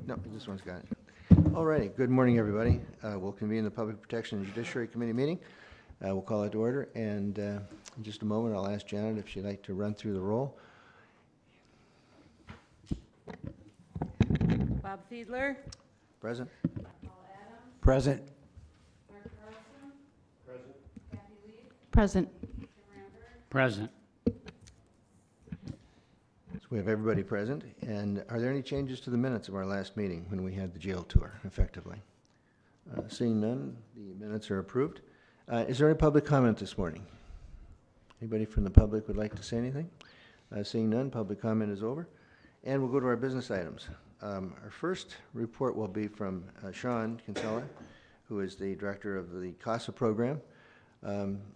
No, this one's got it. All righty. Good morning, everybody. We'll convene the Public Protection and Judiciary Committee meeting. We'll call it to order, and in just a moment, I'll ask Janet if she'd like to run through the roll. Bob Fiedler. Present. Paul Adams. Present. Mark Carlson. Present. Kathy Lee. Present. Jim Randberg. Present. So we have everybody present. And are there any changes to the minutes of our last meeting when we had the jail tour, effectively? Seeing none, the minutes are approved. Is there any public comment this morning? Anybody from the public would like to say anything? Seeing none, public comment is over. And we'll go to our business items. Our first report will be from Sean Kinsella, who is the director of the CASA program.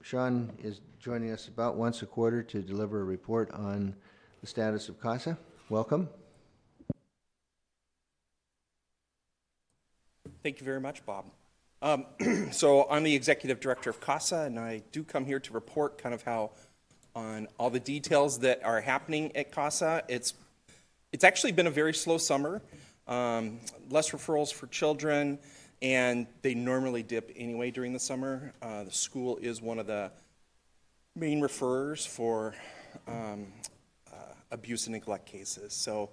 Sean is joining us about once a quarter to deliver a report on the status of CASA. Welcome. Thank you very much, Bob. So I'm the executive director of CASA, and I do come here to report kind of how on all the details that are happening at CASA. It's actually been a very slow summer, less referrals for children, and they normally dip anyway during the summer. The school is one of the main referrers for abuse and neglect cases. So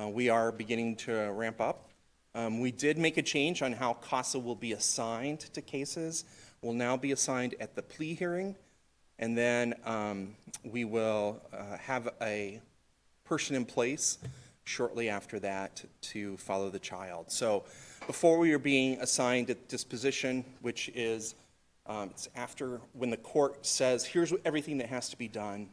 we are beginning to ramp up. We did make a change on how CASA will be assigned to cases. Will now be assigned at the plea hearing, and then we will have a person in place shortly after that to follow the child. So before we are being assigned at disposition, which is it's after when the court says, here's everything that has to be done.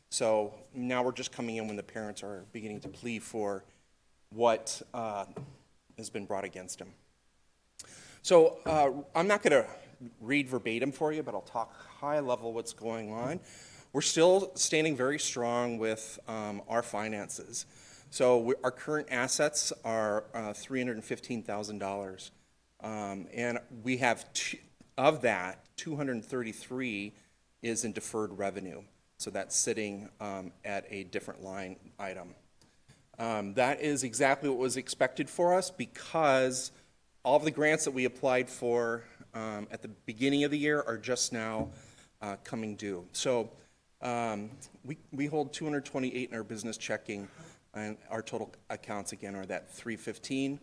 So now we're just coming in when the parents are beginning to plea for what has been brought against them. So I'm not going to read verbatim for you, but I'll talk high level what's going on. We're still standing very strong with our finances. So our current assets are $315,000, and we have of that, 233 is in deferred revenue. So that's sitting at a different line item. That is exactly what was expected for us because all of the grants that we applied for at the beginning of the year are just now coming due. So we hold 228 in our business checking, and our total accounts again are that 315.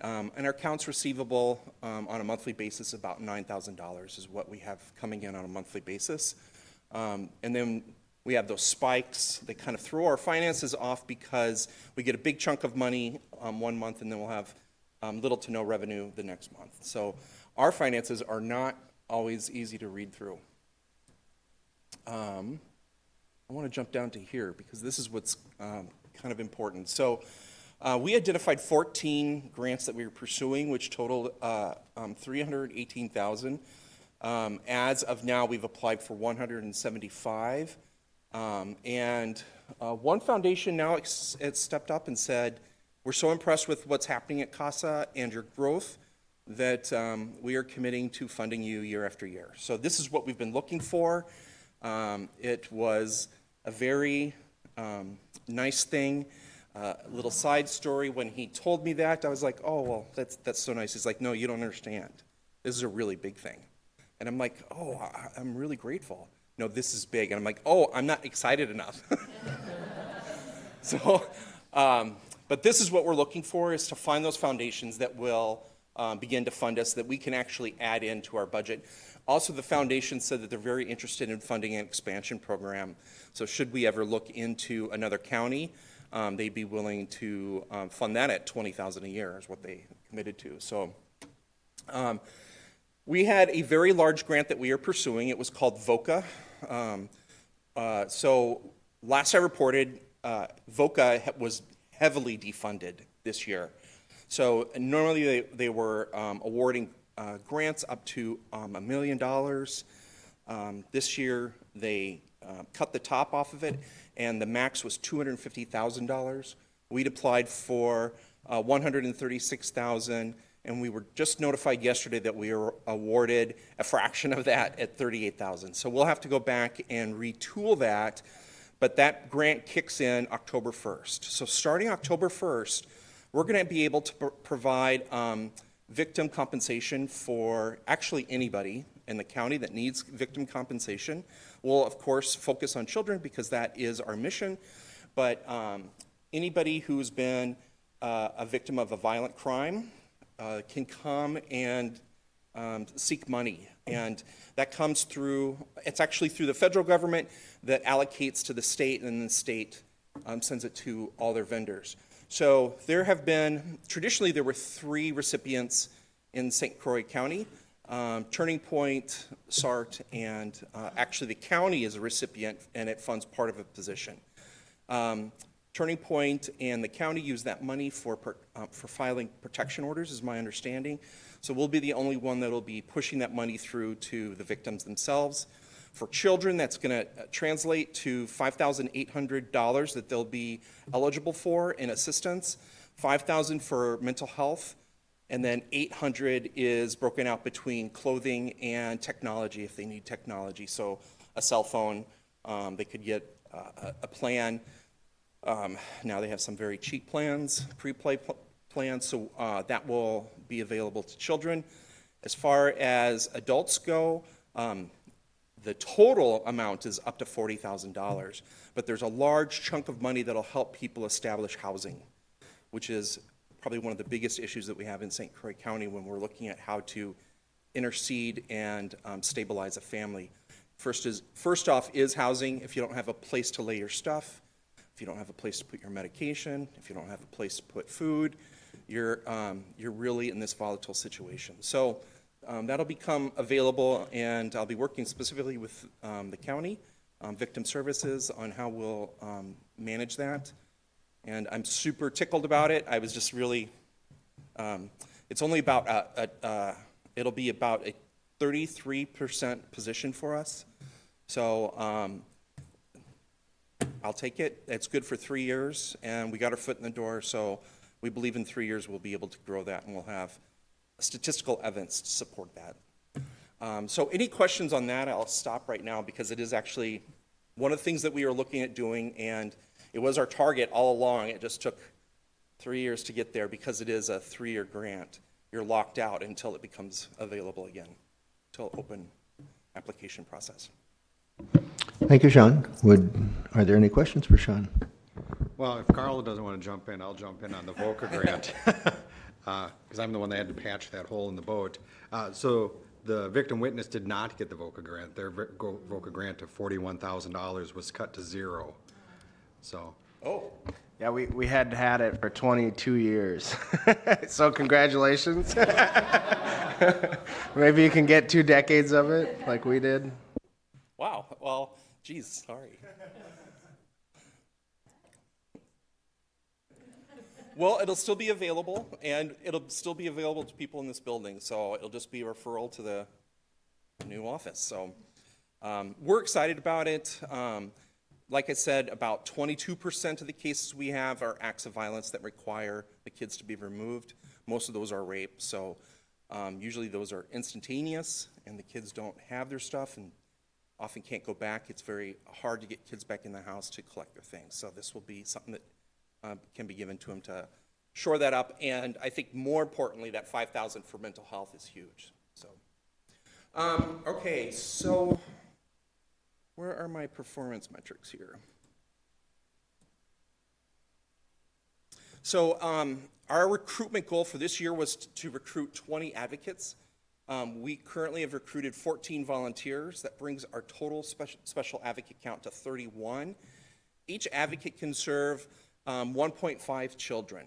And our accounts receivable on a monthly basis, about $9,000 is what we have coming in on a monthly basis. And then we have those spikes that kind of throw our finances off because we get a big chunk of money one month and then we'll have little to no revenue the next month. So our finances are not always easy to read through. I want to jump down to here because this is what's kind of important. So we identified 14 grants that we were pursuing, which totaled $318,000. As of now, we've applied for 175. And one foundation now has stepped up and said, we're so impressed with what's happening at CASA and your growth that we are committing to funding you year after year. So this is what we've been looking for. It was a very nice thing. Little side story, when he told me that, I was like, oh, well, that's so nice. He's like, no, you don't understand. This is a really big thing. And I'm like, oh, I'm really grateful. No, this is big. And I'm like, oh, I'm not excited enough. So, but this is what we're looking for, is to find those foundations that will begin to fund us, that we can actually add into our budget. Also, the foundation said that they're very interested in funding an expansion program. So should we ever look into another county, they'd be willing to fund that at $20,000 a year is what they committed to. So we had a very large grant that we are pursuing. It was called VOCA. So last I reported, VOCA was heavily defunded this year. So normally they were awarding grants up to $1 million. This year they cut the top off of it, and the max was $250,000. We'd applied for $136,000, and we were just notified yesterday that we were awarded a fraction of that at $38,000. So we'll have to go back and retool that, but that grant kicks in October 1st. So starting October 1st, we're going to be able to provide victim compensation for actually anybody in the county that needs victim compensation. We'll, of course, focus on children because that is our mission, but anybody who's been a victim of a violent crime can come and seek money. And that comes through, it's actually through the federal government that allocates to the state, and then the state sends it to all their vendors. So there have been, traditionally there were 3 recipients in St. Croix County, Turning Point, SART, and actually the county is a recipient and it funds part of a position. Turning Point and the county use that money for filing protection orders, is my understanding. So we'll be the only one that'll be pushing that money through to the victims themselves. For children, that's going to translate to $5,800 that they'll be eligible for in assistance, $5,000 for mental health, and then $800 is broken out between clothing and technology if they need technology. So a cell phone, they could get a plan. Now they have some very cheap plans, pre-play plans, so that will be available to children. As far as adults go, the total amount is up to $40,000, but there's a large chunk of money that'll help people establish housing, which is probably one of the biggest issues that we have in St. Croix County when we're looking at how to intercede and stabilize a family. First off is housing. If you don't have a place to lay your stuff, if you don't have a place to put your medication, if you don't have a place to put food, you're really in this volatile situation. So that'll become available, and I'll be working specifically with the county, victim services, on how we'll manage that. And I'm super tickled about it. I was just really, it's only about, it'll be about a 33% position for us. So I'll take it. It's good for 3 years, and we got our foot in the door, so we believe in 3 years we'll be able to grow that, and we'll have statistical evidence to support that. So any questions on that, I'll stop right now, because it is actually one of the things that we are looking at doing, and it was our target all along. It just took 3 years to get there because it is a 3-year grant. You're locked out until it becomes available again, until open application process. Thank you, Sean. Are there any questions for Sean? Well, if Carl doesn't want to jump in, I'll jump in on the VOCA grant, because I'm the one that had to patch that hole in the boat. So the victim witness did not get the VOCA grant. Their VOCA grant of $41,000 was cut to 0. So. Oh. Yeah, we had had it for 22 years. So congratulations. Maybe you can get 2 decades of it like we did. Wow. Well, geez, sorry. Well, it'll still be available, and it'll still be available to people in this building, so it'll just be a referral to the new office. So we're excited about it. Like I said, about 22% of the cases we have are acts of violence that require the kids to be removed. Most of those are rape, so usually those are instantaneous, and the kids don't have their stuff and often can't go back. It's very hard to get kids back in the house to collect their things. So this will be something that can be given to them to shore that up. And I think more importantly, that $5,000 for mental health is huge. So, okay, so where are my performance metrics here? So our recruitment goal for this year was to recruit 20 advocates. We currently have recruited 14 volunteers. That brings our total special advocate count to 31. Each advocate can serve 1.5 children.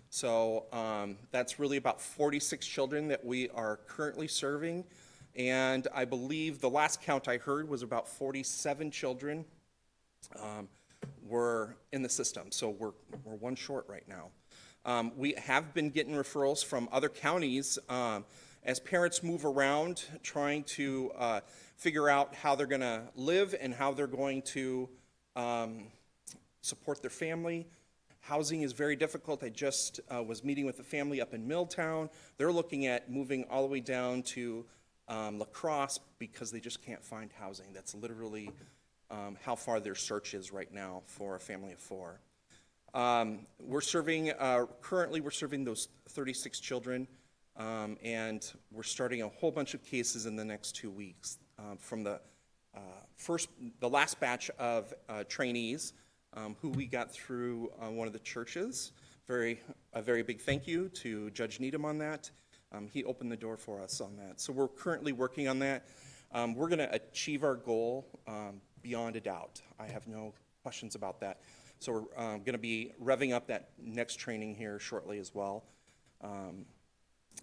So that's really about 46 children that we are currently serving. And I believe the last count I heard was about 47 children were in the system. So we're one short right now. We have been getting referrals from other counties as parents move around trying to figure out how they're going to live and how they're going to support their family. Housing is very difficult. I just was meeting with a family up in Milltown. They're looking at moving all the way down to La Crosse because they just can't find housing. That's literally how far their search is right now for a family of 4. We're serving, currently we're serving those 36 children, and we're starting a whole bunch of cases in the next 2 weeks. From the last batch of trainees who we got through one of the churches. A very big thank you to Judge Needham on that. He opened the door for us on that. So we're currently working on that. We're going to achieve our goal beyond a doubt. I have no questions about that. So we're going to be revving up that next training here shortly as well.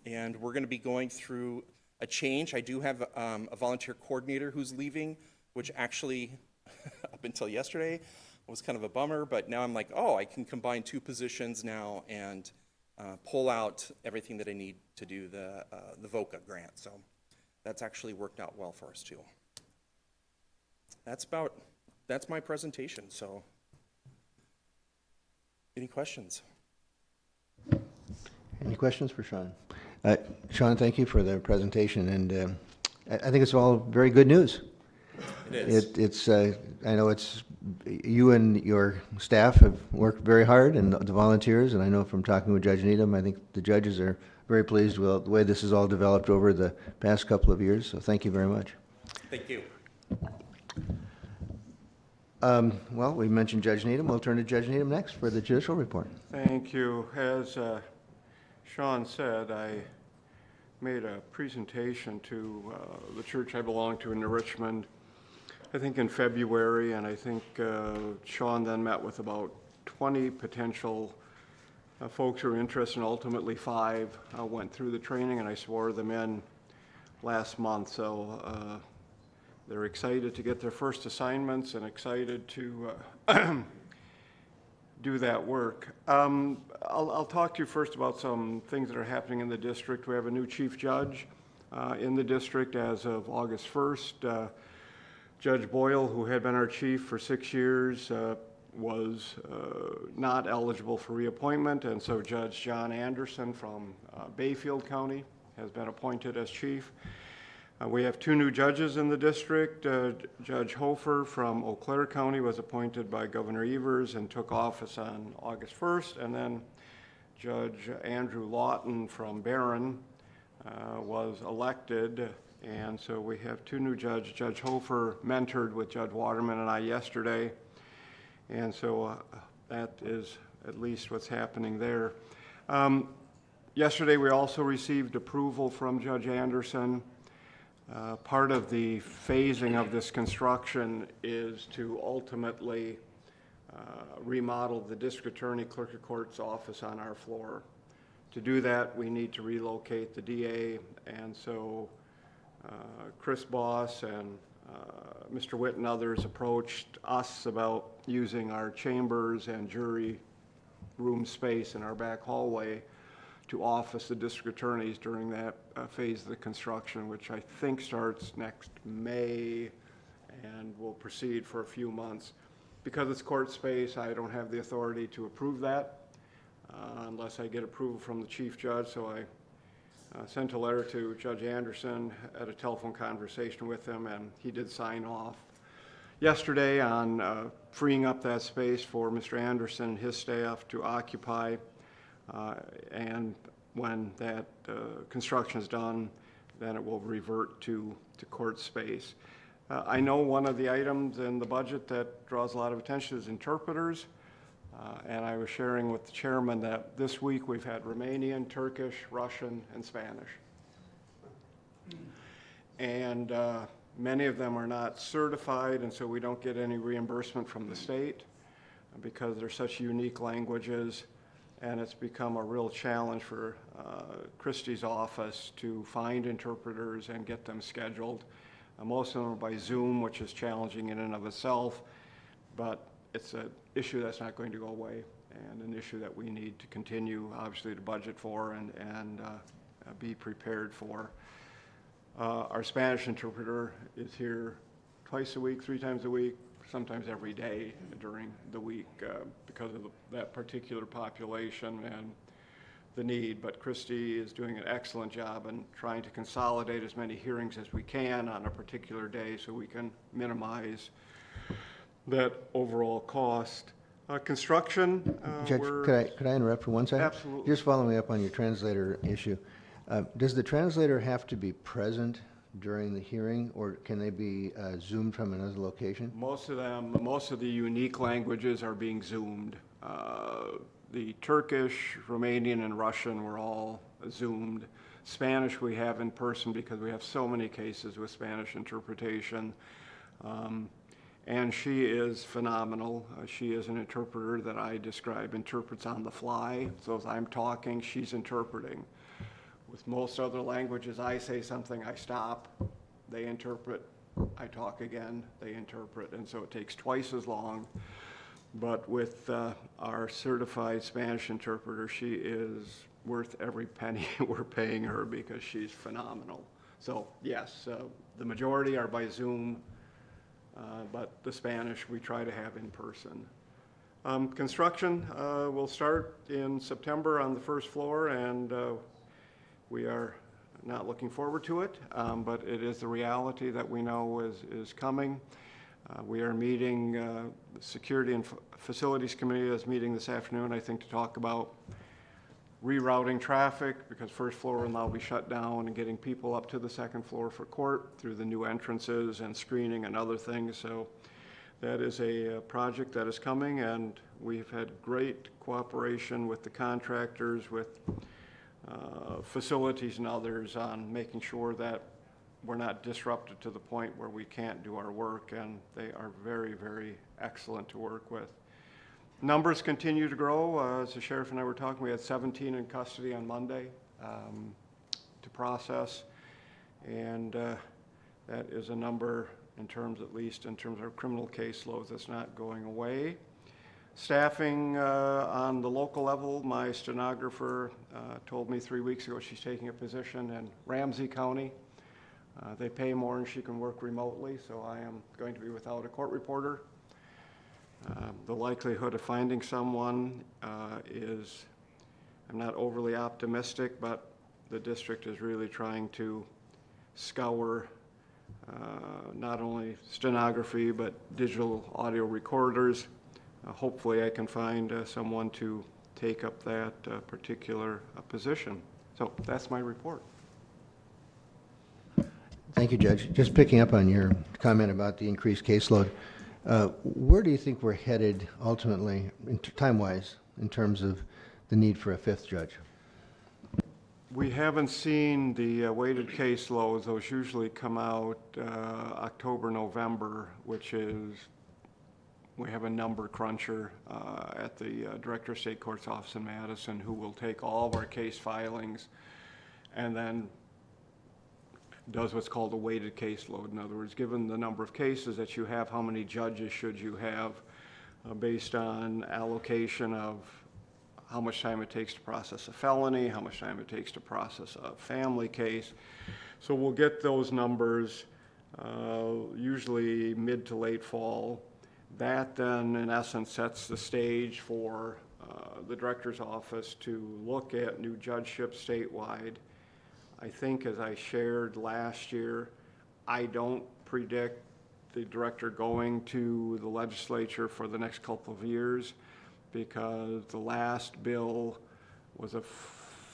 And we're going to be going through a change. I do have a volunteer coordinator who's leaving, which actually, up until yesterday, was kind of a bummer, but now I'm like, oh, I can combine 2 positions now and pull out everything that I need to do the VOCA grant. So that's actually worked out well for us too. That's my presentation. So any questions? Any questions for Sean? Sean, thank you for the presentation, and I think it's all very good news. It is. I know it's, you and your staff have worked very hard, and the volunteers, and I know from talking with Judge Needham, I think the judges are very pleased with the way this has all developed over the past couple of years, so thank you very much. Thank you. Well, we mentioned Judge Needham. We'll turn to Judge Needham next for the judicial report. Thank you. As Sean said, I made a presentation to the church I belong to in Richmond, I think in February, and I think Sean then met with about 20 potential folks who are interested, and ultimately 5 went through the training, and I swore them in last month. So they're excited to get their first assignments and excited to do that work. I'll talk to you first about some things that are happening in the district. We have a new chief judge in the district as of August 1st. Judge Boyle, who had been our chief for 6 years, was not eligible for reappointment, and so Judge John Anderson from Bayfield County has been appointed as chief. We have 2 new judges in the district. Judge Hofer from Eau Claire County was appointed by Governor Evers and took office on August 1st, and then Judge Andrew Lawton from Barron was elected, and so we have 2 new judges. Judge Hofer mentored with Judge Waterman and I yesterday, and so that is at least what's happening there. Yesterday we also received approval from Judge Anderson. Part of the phasing of this construction is to ultimately remodel the district attorney clerk of court's office on our floor. To do that, we need to relocate the DA, and so Chris Boss and Mr. Witt and others approached us about using our chambers and jury room space in our back hallway to office the district attorneys during that phase of the construction, which I think starts next May and will proceed for a few months. Because it's court space, I don't have the authority to approve that unless I get approval from the chief judge, so I sent a letter to Judge Anderson, had a telephone conversation with him, and he did sign off yesterday on freeing up that space for Mr. Anderson and his staff to occupy. And when that construction is done, then it will revert to court space. I know one of the items in the budget that draws a lot of attention is interpreters. And I was sharing with the chairman that this week we've had Romanian, Turkish, Russian, and Spanish. And many of them are not certified, and so we don't get any reimbursement from the state because they're such unique languages. And it's become a real challenge for Christie's office to find interpreters and get them scheduled. Most of them are by Zoom, which is challenging in and of itself, but it's an issue that's not going to go away, and an issue that we need to continue, obviously, to budget for and be prepared for. Our Spanish interpreter is here twice a week, 3 times a week, sometimes every day during the week because of that particular population and the need. But Christie is doing an excellent job in trying to consolidate as many hearings as we can on a particular day so we can minimize that overall cost. Construction, Judge, could I interrupt for one second? Absolutely. Just following up on your translator issue. Does the translator have to be present during the hearing, or can they be Zoomed from another location? most of the unique languages are being Zoomed. The Turkish, Romanian, and Russian were all Zoomed. Spanish we have in person because we have so many cases with Spanish interpretation. And she is phenomenal. She is an interpreter that I describe, interprets on the fly. So as I'm talking, she's interpreting. With most other languages, I say something, I stop, they interpret, I talk again, they interpret, and so it takes twice as long. But with our certified Spanish interpreter, she is worth every penny we're paying her because she's phenomenal. So yes, the majority are by Zoom, but the Spanish we try to have in person. Construction will start in September on the first floor, and we are not looking forward to it, but it is the reality that we know is coming. We are meeting, the Security and Facilities Committee is meeting this afternoon, I think, to talk about rerouting traffic because first floor will now be shut down and getting people up to the second floor for court through the new entrances and screening and other things. So that is a project that is coming, and we've had great cooperation with the contractors, with facilities and others on making sure that we're not disrupted to the point where we can't do our work, and they are very, very excellent to work with. Numbers continue to grow. As the sheriff and I were talking, we had 17 in custody on Monday to process, and that is a number in terms, at least in terms of our criminal caseloads, that's not going away. Staffing on the local level, my stenographer told me 3 weeks ago she's taking a position in Ramsey County. They pay more and she can work remotely, so I am going to be without a court reporter. The likelihood of finding someone is, I'm not overly optimistic, but the district is really trying to scour not only stenography but digital audio recorders. Hopefully I can find someone to take up that particular position. So that's my report. Thank you, Judge. Just picking up on your comment about the increased caseload, where do you think we're headed ultimately, time-wise, in terms of the need for a fifth judge? We haven't seen the weighted caseloads. Those usually come out October, November, which is, we have a number cruncher at the Director of State Court's office in Madison who will take all of our case filings and then does what's called a weighted caseload. In other words, given the number of cases that you have, how many judges should you have based on allocation of how much time it takes to process a felony, how much time it takes to process a family case. So we'll get those numbers usually mid to late fall. That then, in essence, sets the stage for the director's office to look at new judgeships statewide. I think, as I shared last year, I don't predict the director going to the legislature for the next couple of years because the last bill was a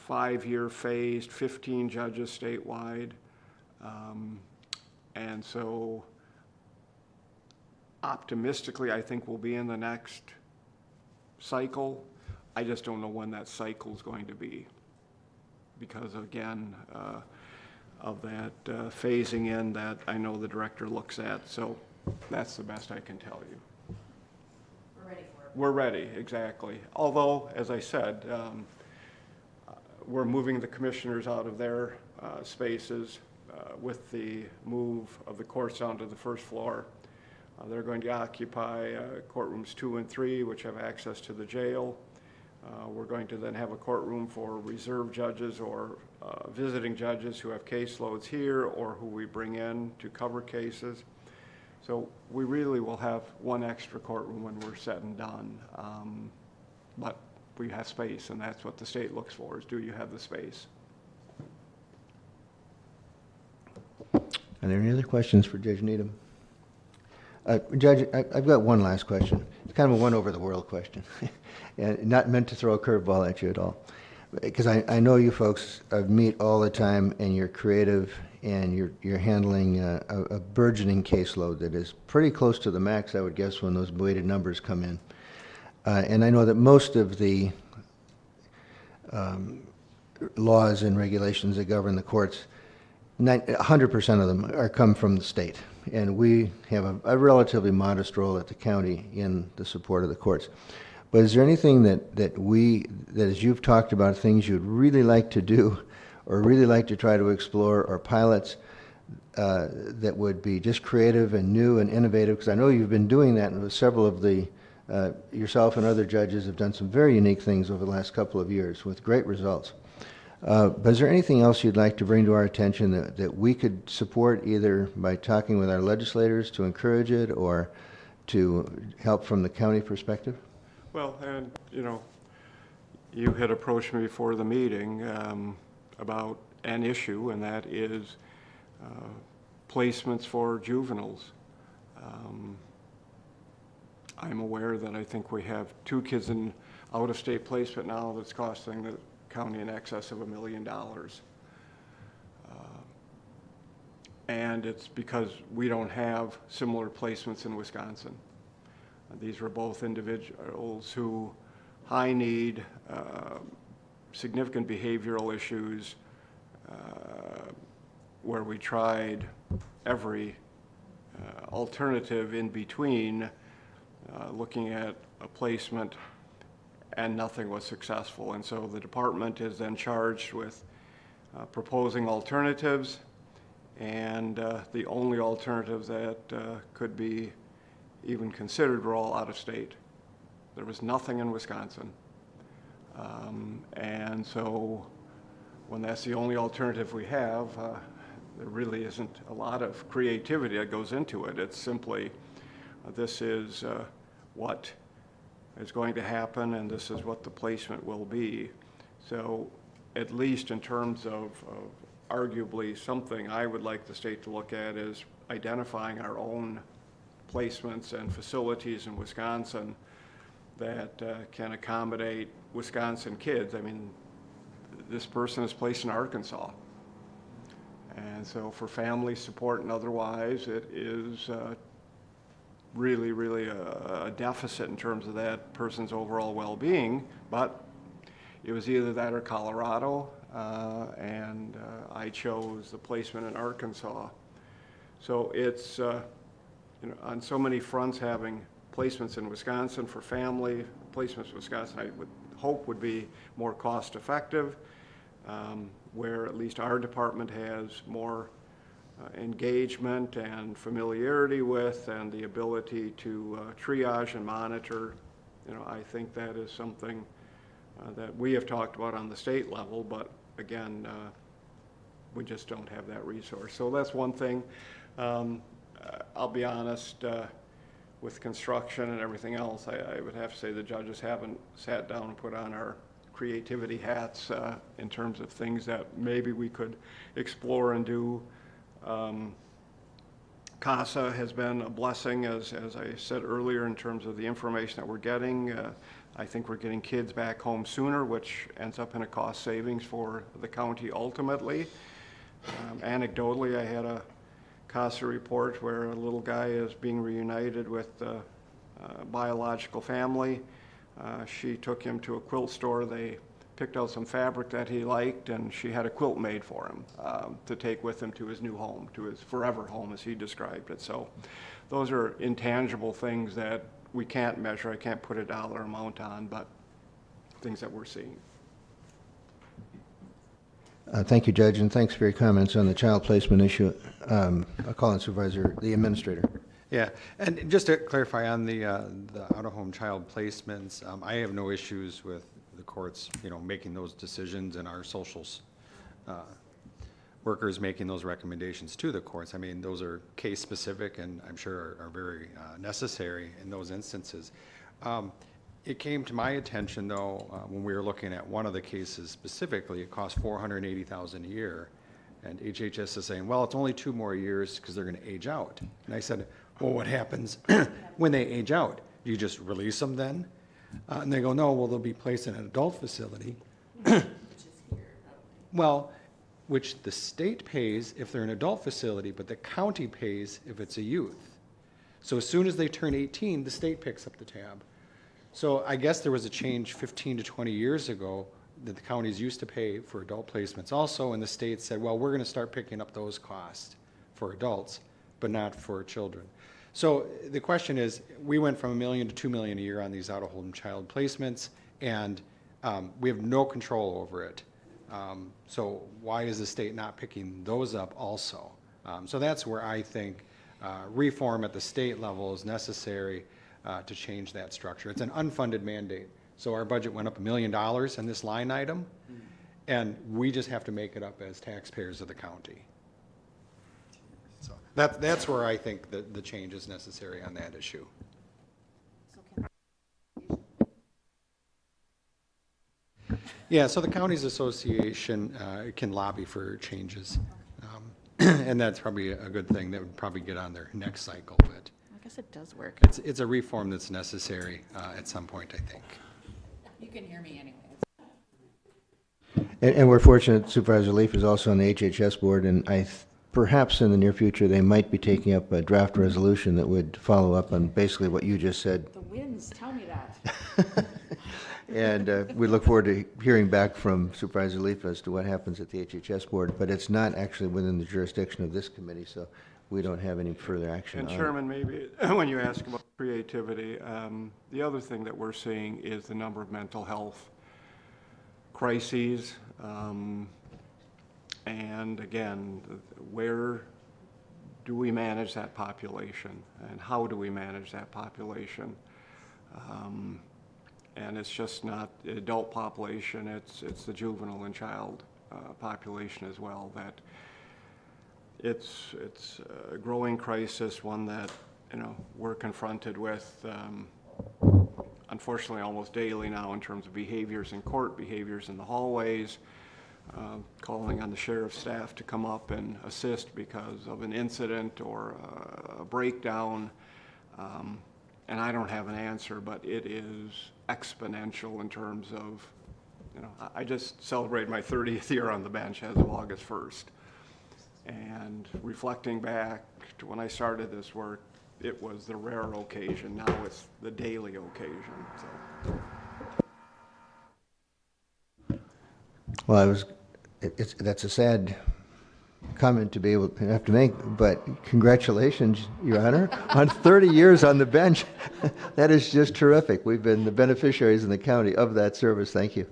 5-year phased, 15 judges statewide. And so optimistically, I think we'll be in the next cycle. I just don't know when that cycle is going to be because, again, of that phasing in that I know the director looks at. So that's the best I can tell you. We're ready for it. We're ready, exactly. Although, as I said, we're moving the commissioners out of their spaces with the move of the courts down to the first floor. They're going to occupy courtrooms 2 and 3, which have access to the jail. We're going to then have a courtroom for reserve judges or visiting judges who have caseloads here or who we bring in to cover cases. So we really will have one extra courtroom when we're said and done. But we have space, and that's what the state looks for, is do you have the space? Are there any other questions for Judge Needham? Judge, I've got one last question. It's kind of a one-over-the-world question, and not meant to throw a curveball at you at all. Because I know you folks meet all the time, and you're creative, and you're handling a burgeoning caseload that is pretty close to the max, I would guess, when those weighted numbers come in. And I know that most of the laws and regulations that govern the courts, 100% of them come from the state. And we have a relatively modest role at the county in the support of the courts. But is there anything that as you've talked about, things you'd really like to do or really like to try to explore, or pilots that would be just creative and new and innovative? Because I know you've been doing that, and with several of the, yourself and other judges have done some very unique things over the last couple of years with great results. But is there anything else you'd like to bring to our attention that we could support, either by talking with our legislators to encourage it or to help from the county perspective? Well, and, you had approached me before the meeting about an issue, and that is placements for juveniles. I'm aware that I think we have 2 kids in out-of-state placement now that's costing the county in excess of $1 million. And it's because we don't have similar placements in Wisconsin. These were both individuals who high need, significant behavioral issues, where we tried every alternative in between, looking at a placement, and nothing was successful. And so the department is then charged with proposing alternatives, and the only alternatives that could be even considered were all out of state. There was nothing in Wisconsin. And so when that's the only alternative we have, there really isn't a lot of creativity that goes into it. It's simply, this is what is going to happen, and this is what the placement will be. So at least in terms of arguably something I would like the state to look at is identifying our own placements and facilities in Wisconsin that can accommodate Wisconsin kids. I mean, this person is placed in Arkansas. And so for family support and otherwise, it is really, really a deficit in terms of that person's overall well-being. But it was either that or Colorado, and I chose the placement in Arkansas. So it's, on so many fronts, having placements in Wisconsin for family, placements in Wisconsin I would hope would be more cost-effective, where at least our department has more engagement and familiarity with, and the ability to triage and monitor. I think that is something that we have talked about on the state level, but again, we just don't have that resource. So that's one thing. I'll be honest, with construction and everything else, I would have to say the judges haven't sat down and put on our creativity hats in terms of things that maybe we could explore and do. CASA has been a blessing, as I said earlier, in terms of the information that we're getting. I think we're getting kids back home sooner, which ends up in a cost savings for the county ultimately. Anecdotally, I had a CASA report where a little guy is being reunited with a biological family. She took him to a quilt store. They picked out some fabric that he liked, and she had a quilt made for him to take with him to his new home, to his forever home, as he described it. So those are intangible things that we can't measure. I can't put a dollar amount on, but things that we're seeing. Thank you, Judge, and thanks for your comments on the child placement issue. I'll call on Supervisor, the Administrator. Yeah, and just to clarify on the out-of-home child placements, I have no issues with the courts, making those decisions, and our socials workers making those recommendations to the courts. I mean, those are case-specific, and I'm sure are very necessary in those instances. It came to my attention, though, when we were looking at one of the cases specifically, it cost $480,000 a year, and HHS is saying, well, it's only 2 more years because they're going to age out. And I said, Well, what happens when they age out? You just release them then? And they go, no, well, they'll be placed in an adult facility. Well, which the state pays if they're an adult facility, but the county pays if it's a youth. So as soon as they turn 18, the state picks up the tab. So I guess there was a change 15 to 20 years ago that the counties used to pay for adult placements also, and the state said, well, we're going to start picking up those costs for adults, but not for children. So the question is, we went from $1 million to $2 million a year on these out-of-home child placements, and we have no control over it. So why is the state not picking those up also? So that's where I think reform at the state level is necessary to change that structure. It's an unfunded mandate. So our budget went up $1 million in this line item, and we just have to make it up as taxpayers of the county. So that's where I think the change is necessary on that issue. Yeah, so the counties association can lobby for changes. And that's probably a good thing. That would probably get on their next cycle, but I guess it does work. it's a reform that's necessary at some point, I think. You can hear me anyway. And we're fortunate Supervisor Leaf is also on the HHS board, and perhaps in the near future, they might be taking up a draft resolution that would follow up on basically what you just said. The winds tell me that. And we look forward to hearing back from Supervisor Leaf as to what happens at the HHS board, but it's not actually within the jurisdiction of this committee, so we don't have any further action And on it. Chairman, maybe when you ask about creativity, the other thing that we're seeing is the number of mental health crises. And again, where do we manage that population, and how do we manage that population? And it's just not the adult population, it's the juvenile and child population as well. That it's a growing crisis, one that, you know, we're confronted with unfortunately almost daily now in terms of behaviors in court, behaviors in the hallways, calling on the sheriff's staff to come up and assist because of an incident or a breakdown. And I don't have an answer, but it is exponential in terms of, you know, I just celebrated my 30th year on the bench as of August 1st. And reflecting back to when I started this work, it was the rare occasion. Now it's the daily occasion. So. Well, that's a sad comment to be able to have to make, but congratulations, Your Honor, on 30 years on the bench. That is just terrific. We've been the beneficiaries in the county of that service. Thank you.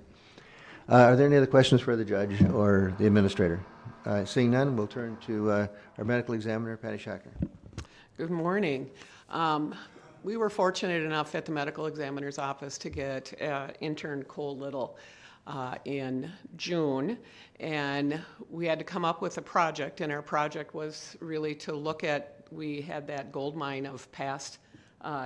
Are there any other questions for the judge or the administrator? Seeing none, we'll turn to our medical examiner, Patty Shacker. Good morning. We were fortunate enough at the medical examiner's office to get intern Cole Little in June, and we had to come up with a project, and our project was really to look at, we had that gold mine of past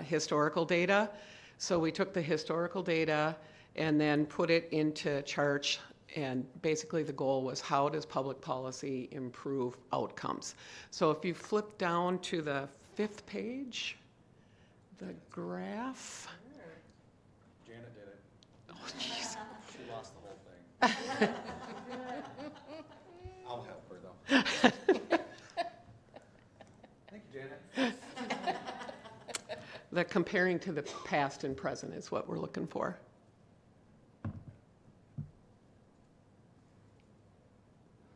historical data, so we took the historical data and then put it into charts, and basically the goal was how does public policy improve outcomes. So if you flip down to the 5th page, the graph. Janet did it. Oh, jeez. She lost the whole thing. I'll help her, though. Thank you, Janet. The comparing to the past and present is what we're looking for.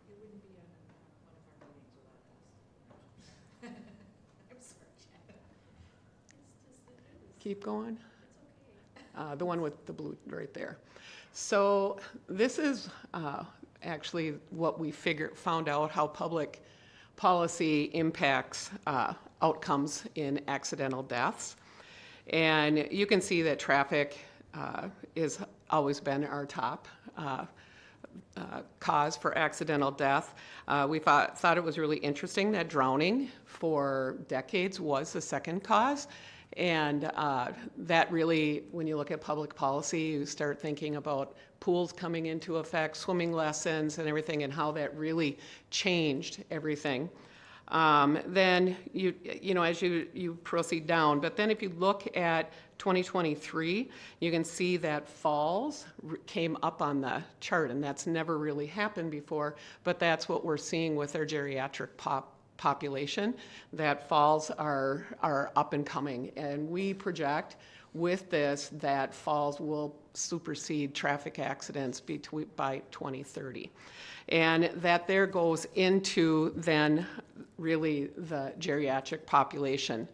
You wouldn't be on one of our meetings without us. I'm sorry, Janet. It's just the news. Keep going. It's okay. The one with the blue right there. So this is actually what we found out how public policy impacts outcomes in accidental deaths. And you can see that traffic has always been our top cause for accidental death. We thought it was really interesting that drowning for decades was the second cause. And that really, when you look at public policy, you start thinking about pools coming into effect, swimming lessons and everything, and how that really changed everything. Then you know, as you proceed down, but then if you look at 2023, you can see that falls came up on the chart, and that's never really happened before, but that's what we're seeing with our geriatric population, that falls are up and coming. And we project with this that falls will supersede traffic accidents by 2030. And that there goes into then really the geriatric population.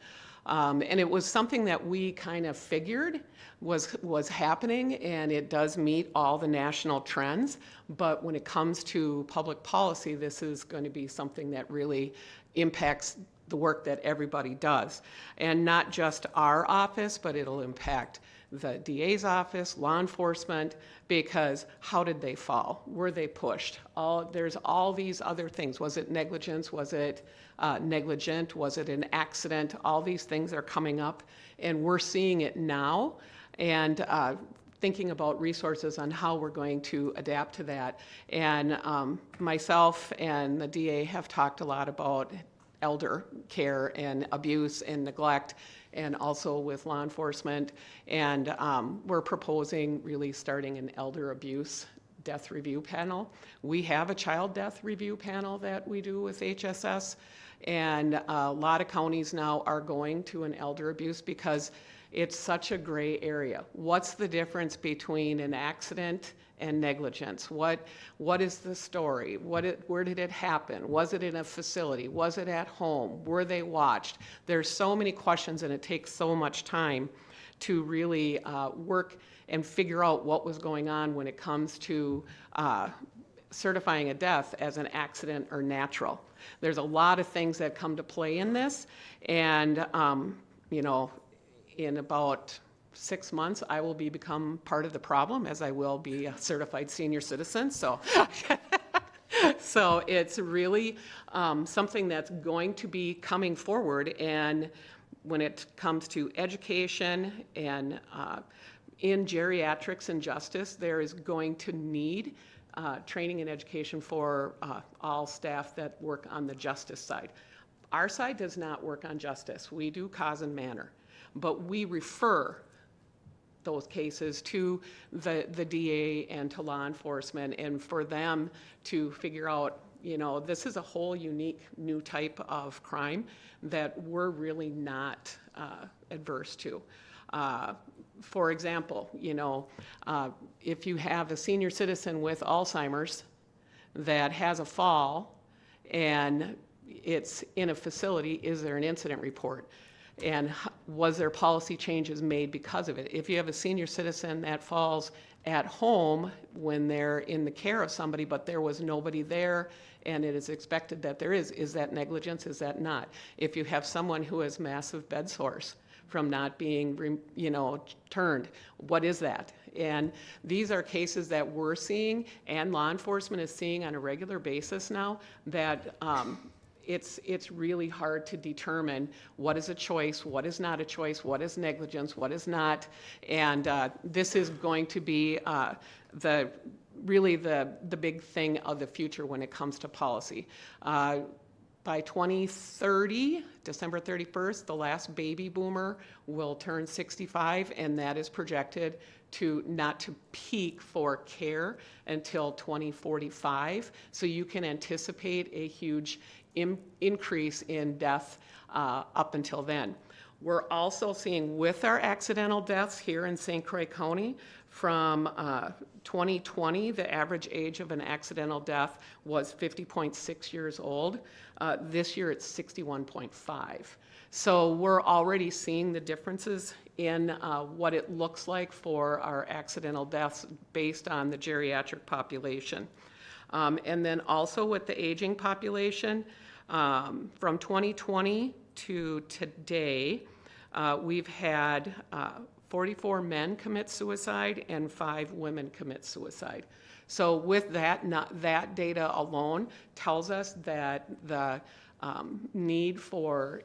And it was something that we kind of figured was happening, and it does meet all the national trends. But when it comes to public policy, this is going to be something that really impacts the work that everybody does. And not just our office, but it'll impact the DA's office, law enforcement, because how did they fall? Were they pushed? There's all these other things. Was it negligence? Was it negligent? Was it an accident? All these things are coming up, and we're seeing it now, and thinking about resources on how we're going to adapt to that. And myself and the DA have talked a lot about elder care and abuse and neglect, and also with law enforcement. And we're proposing really starting an elder abuse death review panel. We have a child death review panel that we do with HSS, and a lot of counties now are going to an elder abuse because it's such a gray area. What's the difference between an accident and negligence? What is the story? Where did it happen? Was it in a facility? Was it at home? Were they watched? There's so many questions, and it takes so much time to really work and figure out what was going on when it comes to certifying a death as an accident or natural. There's a lot of things that come to play in this, and you know, in about 6 months, I will become part of the problem, as I will be a certified senior citizen. So, so it's really something that's going to be coming forward. And when it comes to education and in geriatrics and justice, there is going to need training and education for all staff that work on the justice side. Our side does not work on justice. We do cause and manner, but we refer those cases to the DA and to law enforcement, and for them to figure out, you know, this is a whole unique new type of crime that we're really not adverse to. For example, you know, if you have a senior citizen with Alzheimer's that has a fall and it's in a facility, is there an incident report? And was there policy changes made because of it? If you have a senior citizen that falls at home when they're in the care of somebody, but there was nobody there and it is expected that there is that negligence? Is that not? If you have someone who has massive bed sores from not being, you know, turned, what is that? And these are cases that we're seeing and law enforcement is seeing on a regular basis now, that it's really hard to determine what is a choice, what is not a choice, what is negligence, what is not. And this is going to be really the big thing of the future when it comes to policy. By 2030, December 31st, the last baby boomer will turn 65, and that is projected to not to peak for care until 2045. So you can anticipate a huge increase in death up until then. We're also seeing with our accidental deaths here in St. Croix County, from 2020, the average age of an accidental death was 50.6 years old. This year it's 61.5. So we're already seeing the differences in what it looks like for our accidental deaths based on the geriatric population. And then also with the aging population, from 2020 to today, we've had 44 men commit suicide and 5 women commit suicide. So with that, that data alone tells us that the need for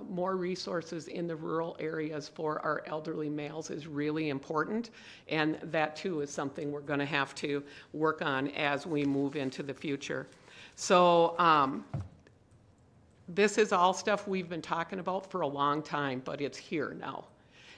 more resources in the rural areas for our elderly males is really important, and that too is something we're going to have to work on as we move into the future. So This is all stuff we've been talking about for a long time, but it's here now.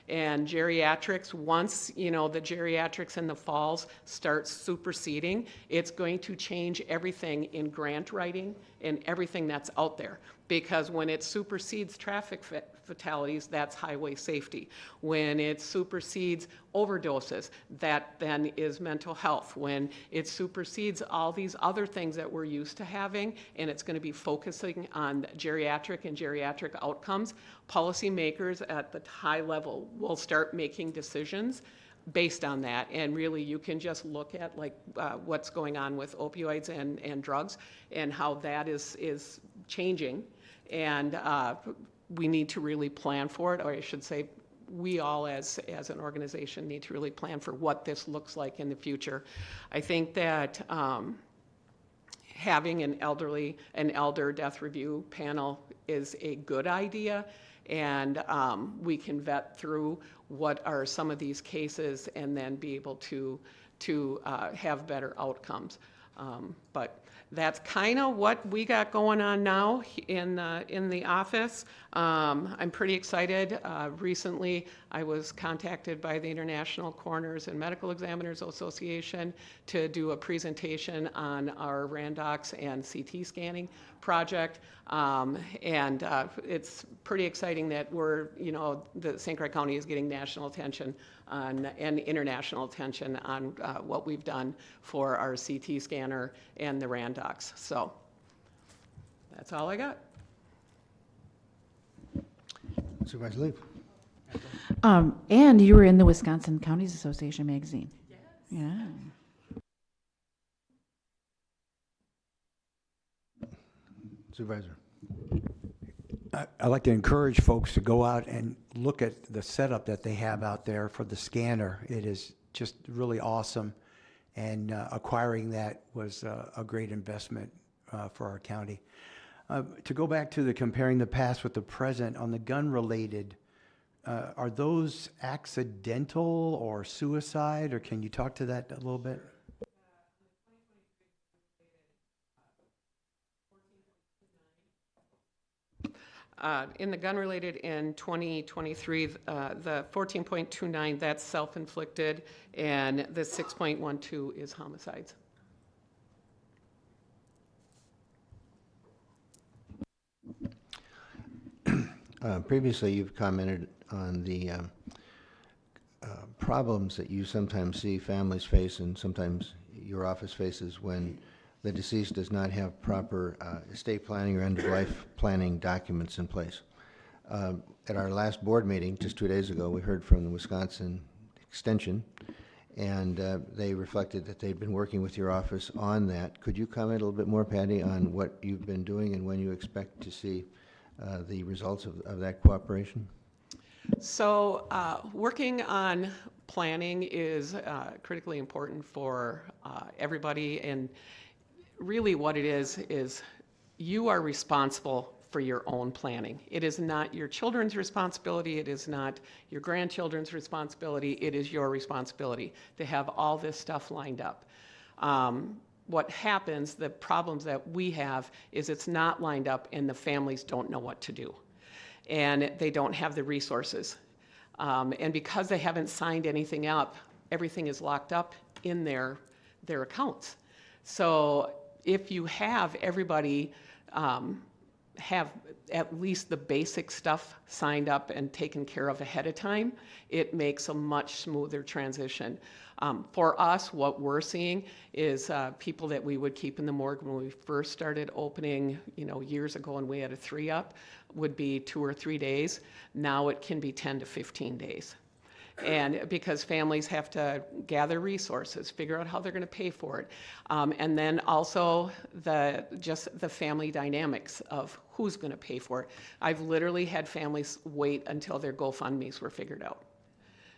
And geriatrics, once, the geriatrics in the falls starts superseding, it's going to change everything in grant writing and everything that's out there. Because when it supersedes traffic fatalities, that's highway safety. When it supersedes overdoses, that then is mental health. When it supersedes all these other things that we're used to having, and it's going to be focusing on geriatric and geriatric outcomes, policymakers at the high level will start making decisions based on that. And really, you can just look at what's going on with opioids and drugs and how that is changing. And we need to really plan for it, or I should say, we all as an organization need to really plan for what this looks like in the future. I think that having an elder death review panel is a good idea, and we can vet through what are some of these cases and then be able to have better outcomes. But that's kind of what we got going on now in the office. I'm pretty excited. Recently, I was contacted by the International Coroners and Medical Examiners Association to do a presentation on our Randox and CT scanning project. And it's pretty exciting that the St. Croix County is getting national attention and international attention on what we've done for our CT scanner and the Randox. So that's all I got. Supervisor Leaf. And you were in the Wisconsin Counties Association magazine. Yes. Yeah. Supervisor. I'd like to encourage folks to go out and look at the setup that they have out there for the scanner. It is just really awesome, and acquiring that was a great investment for our county. To go back to the comparing the past with the present, on the gun-related, are those accidental or suicide, or can you talk to that a little bit? In the gun-related in 2023, the 14.29, that's self-inflicted, and the 6.12 is homicides. Previously, you've commented on the problems that you sometimes see families face and sometimes your office faces when the deceased does not have proper estate planning or end-of-life planning documents in place. At our last board meeting, just 2 days ago, we heard from the Wisconsin Extension, and they reflected that they'd been working with your office on that. Could you comment a little bit more, Patty, on what you've been doing and when you expect to see the results of that cooperation? So working on planning is critically important for everybody, and really what it is you are responsible for your own planning. It is not your children's responsibility. It is not your grandchildren's responsibility. It is your responsibility to have all this stuff lined up. What happens, the problems that we have, is it's not lined up and the families don't know what to do. And they don't have the resources. And because they haven't signed anything up, everything is locked up in their accounts. So if you have everybody have at least the basic stuff signed up and taken care of ahead of time, it makes a much smoother transition. For us, what we're seeing is people that we would keep in the morgue when we first started opening, years ago, and we had a 3-up, would be 2 or 3 days. Now it can be 10 to 15 days. And because families have to gather resources, figure out how they're going to pay for it. And then also the family dynamics of who's going to pay for it. I've literally had families wait until their GoFundMes were figured out.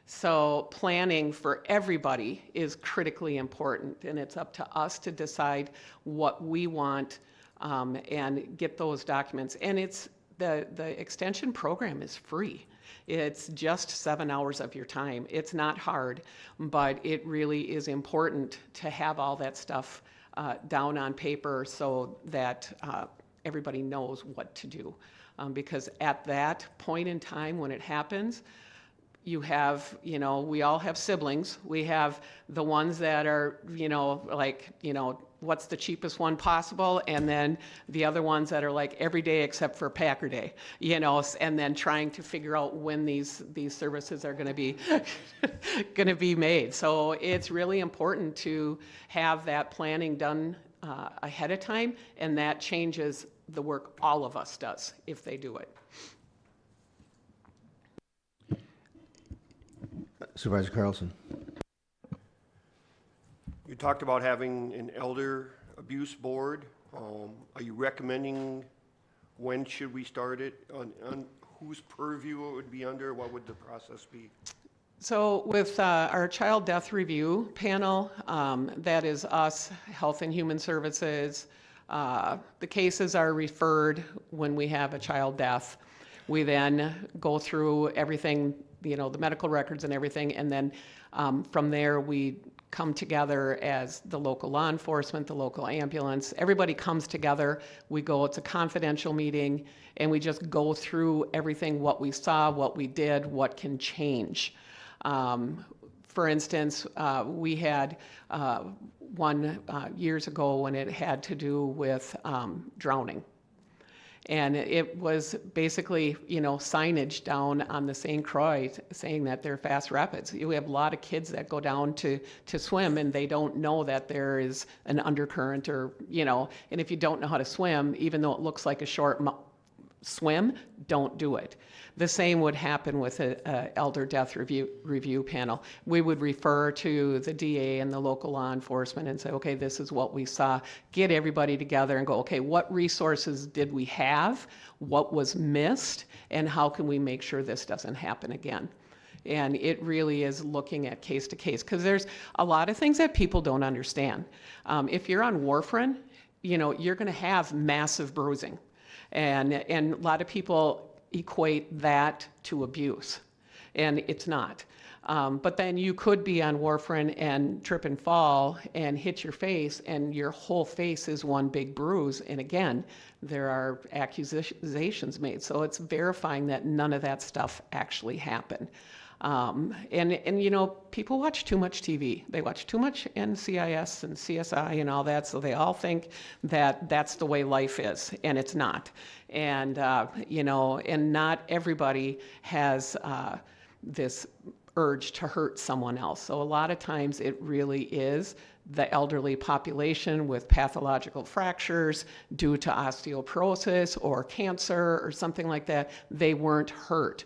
So planning for everybody is critically important, and it's up to us to decide what we want and get those documents. And it's the extension program is free. It's just 7 hours of your time. It's not hard, but it really is important to have all that stuff down on paper so that everybody knows what to do. Because at that point in time when it happens, you have, we all have siblings. We have the ones that are, what's the cheapest one possible? And then the other ones that are like every day except for Packer Day, and then trying to figure out when these services are going to be going to be made. So it's really important to have that planning done ahead of time, and that changes the work all of us does if they do it. Supervisor Carlson. You talked about having an elder abuse board. Are you recommending when should we start it? On whose purview it would be under? What would the process be? So with our child death review panel, that is us, Health and Human Services. The cases are referred when we have a child death. We then go through everything, the medical records and everything, and then from there we come together as the local law enforcement, the local ambulance. Everybody comes together. It's a confidential meeting, and we just go through everything, what we saw, what we did, what can change. For instance, we had one years ago when it had to do with drowning. And it was basically, signage down on the St. Croix saying that they're fast rapids. We have a lot of kids that go down to swim and they don't know that there is an undercurrent or, and if you don't know how to swim, even though it looks like a short swim, don't do it. The same would happen with an elder death review panel. We would refer to the DA and the local law enforcement and say, okay, this is what we saw. Get everybody together and go, okay, what resources did we have? What was missed? And how can we make sure this doesn't happen again? And it really is looking at case to case, because there's a lot of things that people don't understand. If you're on warfarin, you're going to have massive bruising. And a lot of people equate that to abuse, and it's not. But then you could be on warfarin and trip and fall and hit your face, and your whole face is one big bruise. And again, there are accusations made. So it's verifying that none of that stuff actually happened. People watch too much TV. They watch too much NCIS and CSI and all that, so they all think that that's the way life is, and it's not. And, and not everybody has this urge to hurt someone else. So a lot of times it really is the elderly population with pathological fractures due to osteoporosis or cancer or something like that. They weren't hurt.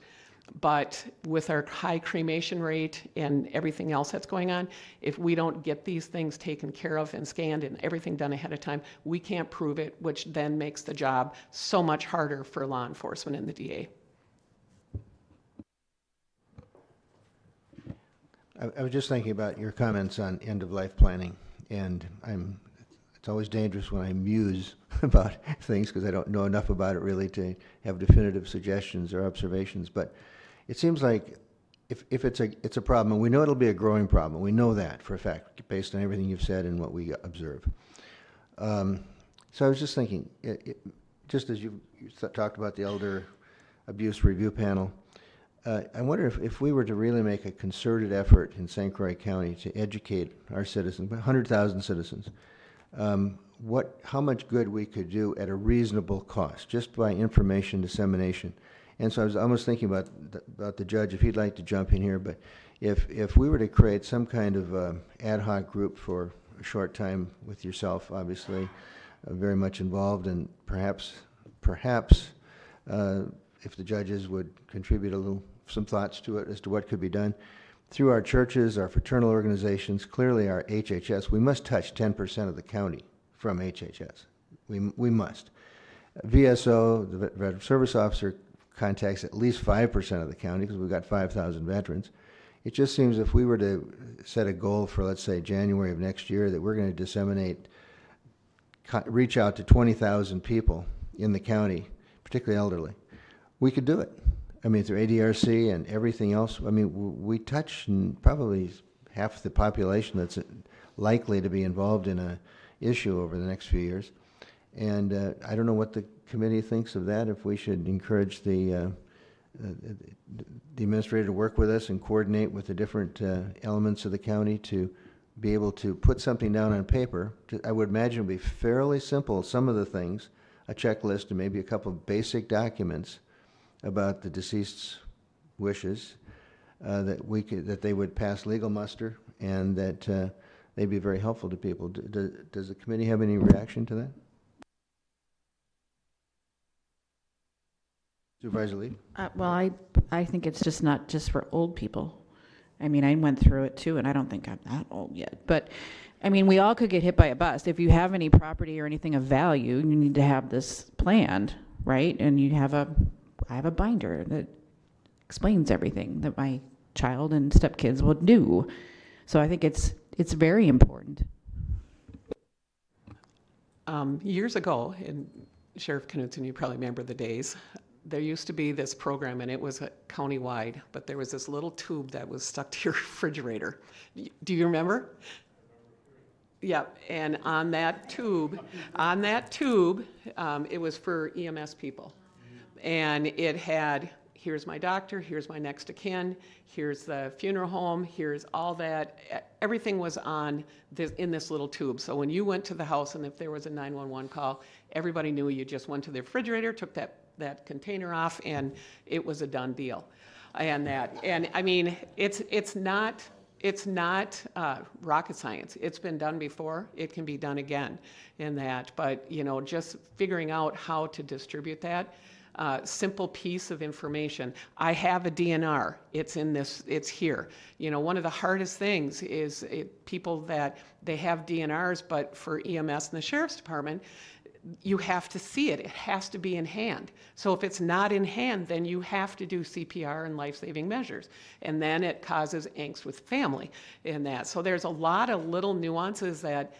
But with our high cremation rate and everything else that's going on, if we don't get these things taken care of and scanned and everything done ahead of time, we can't prove it, which then makes the job so much harder for law enforcement and the DA. I was just thinking about your comments on end-of-life planning, and it's always dangerous when I muse about things because I don't know enough about it really to have definitive suggestions or observations. But it seems like if it's a problem, and we know it'll be a growing problem. We know that for a fact based on everything you've said and what we observe. So I was just thinking, just as you talked about the elder abuse review panel, I wonder if we were to really make a concerted effort in St. Croix County to educate our citizens, 100,000 citizens, how much good we could do at a reasonable cost, just by information dissemination. And so I was almost thinking about the judge, if he'd like to jump in here, but if we were to create some kind of ad hoc group for a short time with yourself, obviously, very much involved, and perhaps if the judges would contribute some thoughts to it as to what could be done through our churches, our fraternal organizations, clearly our HHS. We must touch 10% of the county from HHS. We must. VSO, the Veteran Service Officer, contacts at least 5% of the county because we've got 5,000 veterans. It just seems if we were to set a goal for, let's say, January of next year, that we're going to reach out to 20,000 people in the county, particularly elderly, we could do it. I mean, through ADRC and everything else. I mean, we touch probably half the population that's likely to be involved in a issue over the next few years. And I don't know what the committee thinks of that, if we should encourage the administrator to work with us and coordinate with the different elements of the county to be able to put something down on paper. I would imagine it would be fairly simple, some of the things, a checklist and maybe a couple of basic documents about the deceased's wishes, that they would pass legal muster, and that they'd be very helpful to people. Does the committee have any reaction to that? Supervisor Lee? Well, I think it's just not just for old people. I mean, I went through it too, and I don't think I'm that old yet. But, I mean, we all could get hit by a bus. If you have any property or anything of value, you need to have this planned, right? And I have a binder that explains everything that my child and stepkids will do. So I think it's very important. Years ago, in Sheriff Knutson, you probably remember the days, there used to be this program, and it was county-wide, but there was this little tube that was stuck to your refrigerator. Do you remember? Yeah, and on that tube, it was for EMS people. And it had, here's my doctor, here's my next of kin, here's the funeral home, here's all that. Everything was in this little tube. So when you went to the house and if there was a 911 call, everybody knew you just went to the refrigerator, took that container off, and it was a done deal. And I mean, it's not rocket science. It's been done before. It can be done again in that. But, just figuring out how to distribute that, simple piece of information. I have a DNR. It's here. One of the hardest things is people that they have DNRs, but for EMS and the Sheriff's Department, you have to see it. It has to be in hand. So if it's not in hand, then you have to do CPR and life-saving measures. And then it causes angst with family in that. So there's a lot of little nuances that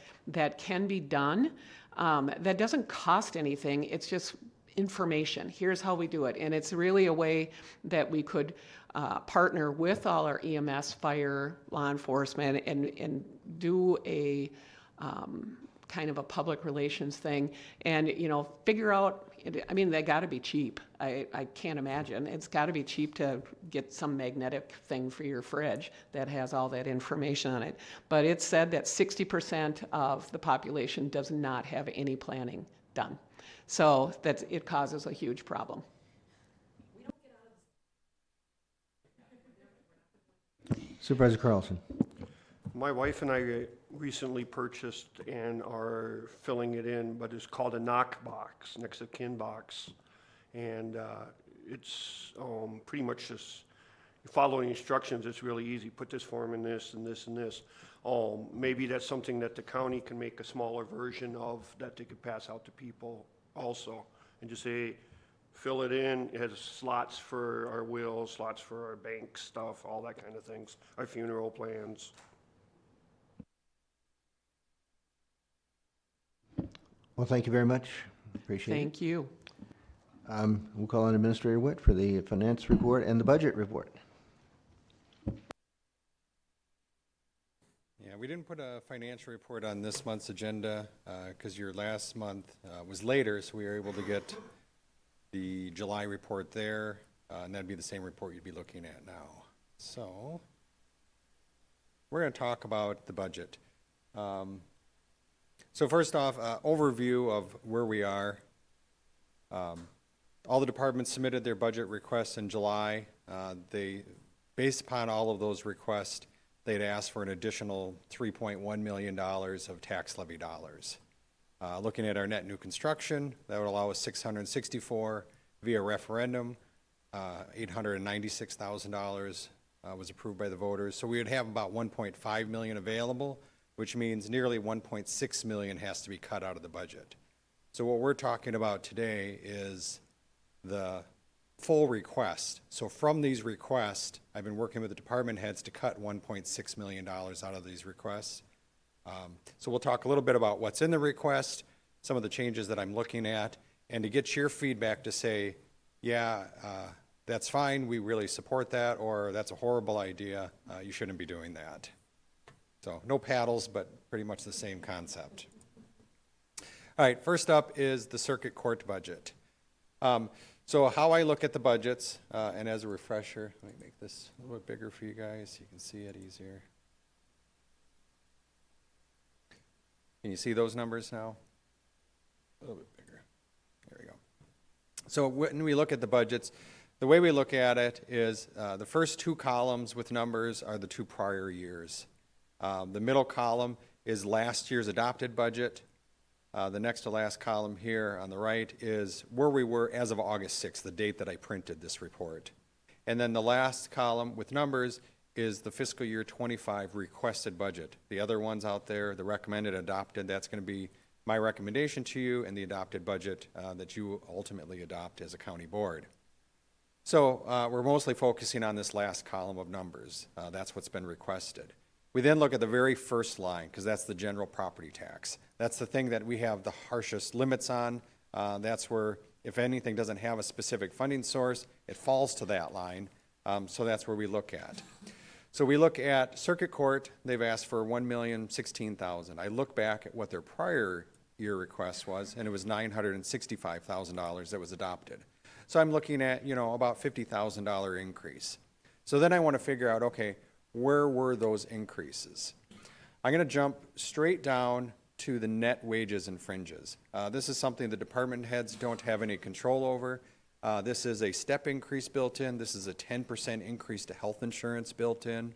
can be done that doesn't cost anything. It's just information. Here's how we do it. And it's really a way that we could partner with all our EMS, fire, law enforcement, and do a kind of a public relations thing, and figure out. I mean, they got to be cheap. I can't imagine. It's got to be cheap to get some magnetic thing for your fridge that has all that information on it. But it's said that 60% of the population does not have any planning done, so that it causes a huge problem. Supervisor Carlson? My wife and I recently purchased and are filling it in, but it's called a knock box, next of kin box. And it's pretty much just following instructions. It's really easy. Put this form in this and this and this. Maybe that's something that the county can make a smaller version of that they could pass out to people also. And just say, fill it in. It has slots for our wills, slots for our bank stuff, all that kind of things, our funeral plans. Well, thank you very much. Appreciate it. Thank you. We'll call on Administrator Witt for the finance report and the budget report. Yeah, we didn't put a financial report on this month's agenda because your last month was later, so we were able to get the July report there, and that'd be the same report you'd be looking at now. So we're going to talk about the budget. So first off, overview of where we are. All the departments submitted their budget requests in July. Based upon all of those requests, they'd asked for an additional $3.1 million of tax levy dollars. Looking at our net new construction, that would allow us 664 via referendum. $896,000 was approved by the voters. So we would have about 1.5 million available, which means nearly 1.6 million has to be cut out of the budget. So what we're talking about today is the full request. So from these requests, I've been working with the department heads to cut $1.6 million out of these requests. So we'll talk a little bit about what's in the request, some of the changes that I'm looking at, and to get your feedback to say, yeah, that's fine, we really support that, or that's a horrible idea, you shouldn't be doing that. So no paddles, but pretty much the same concept. All right, first up is the circuit court budget. So how I look at the budgets, and as a refresher, let me make this a little bit bigger for you guys so you can see it easier. Can you see those numbers now? A little bit bigger. There we go. So when we look at the budgets, the way we look at it is the first two columns with numbers are the two prior years. The middle column is last year's adopted budget. The next to last column here on the right is where we were as of August 6th, the date that I printed this report. And then the last column with numbers is the fiscal year 25 requested budget. The other ones out there, the recommended, adopted, that's going to be my recommendation to you and the adopted budget that you ultimately adopt as a county board. So we're mostly focusing on this last column of numbers. That's what's been requested. We then look at the very first line, because that's the general property tax. That's the thing that we have the harshest limits on. That's where, if anything doesn't have a specific funding source, it falls to that line. So that's where we look at. So we look at circuit court. They've asked for $1,016,000. I look back at what their prior year request was, and it was $965,000 that was adopted. So I'm looking at, about $50,000 increase. So then I want to figure out, okay, where were those increases? I'm going to jump straight down to the net wages and fringes. This is something the department heads don't have any control over. This is a step increase built in. This is a 10% increase to health insurance built in.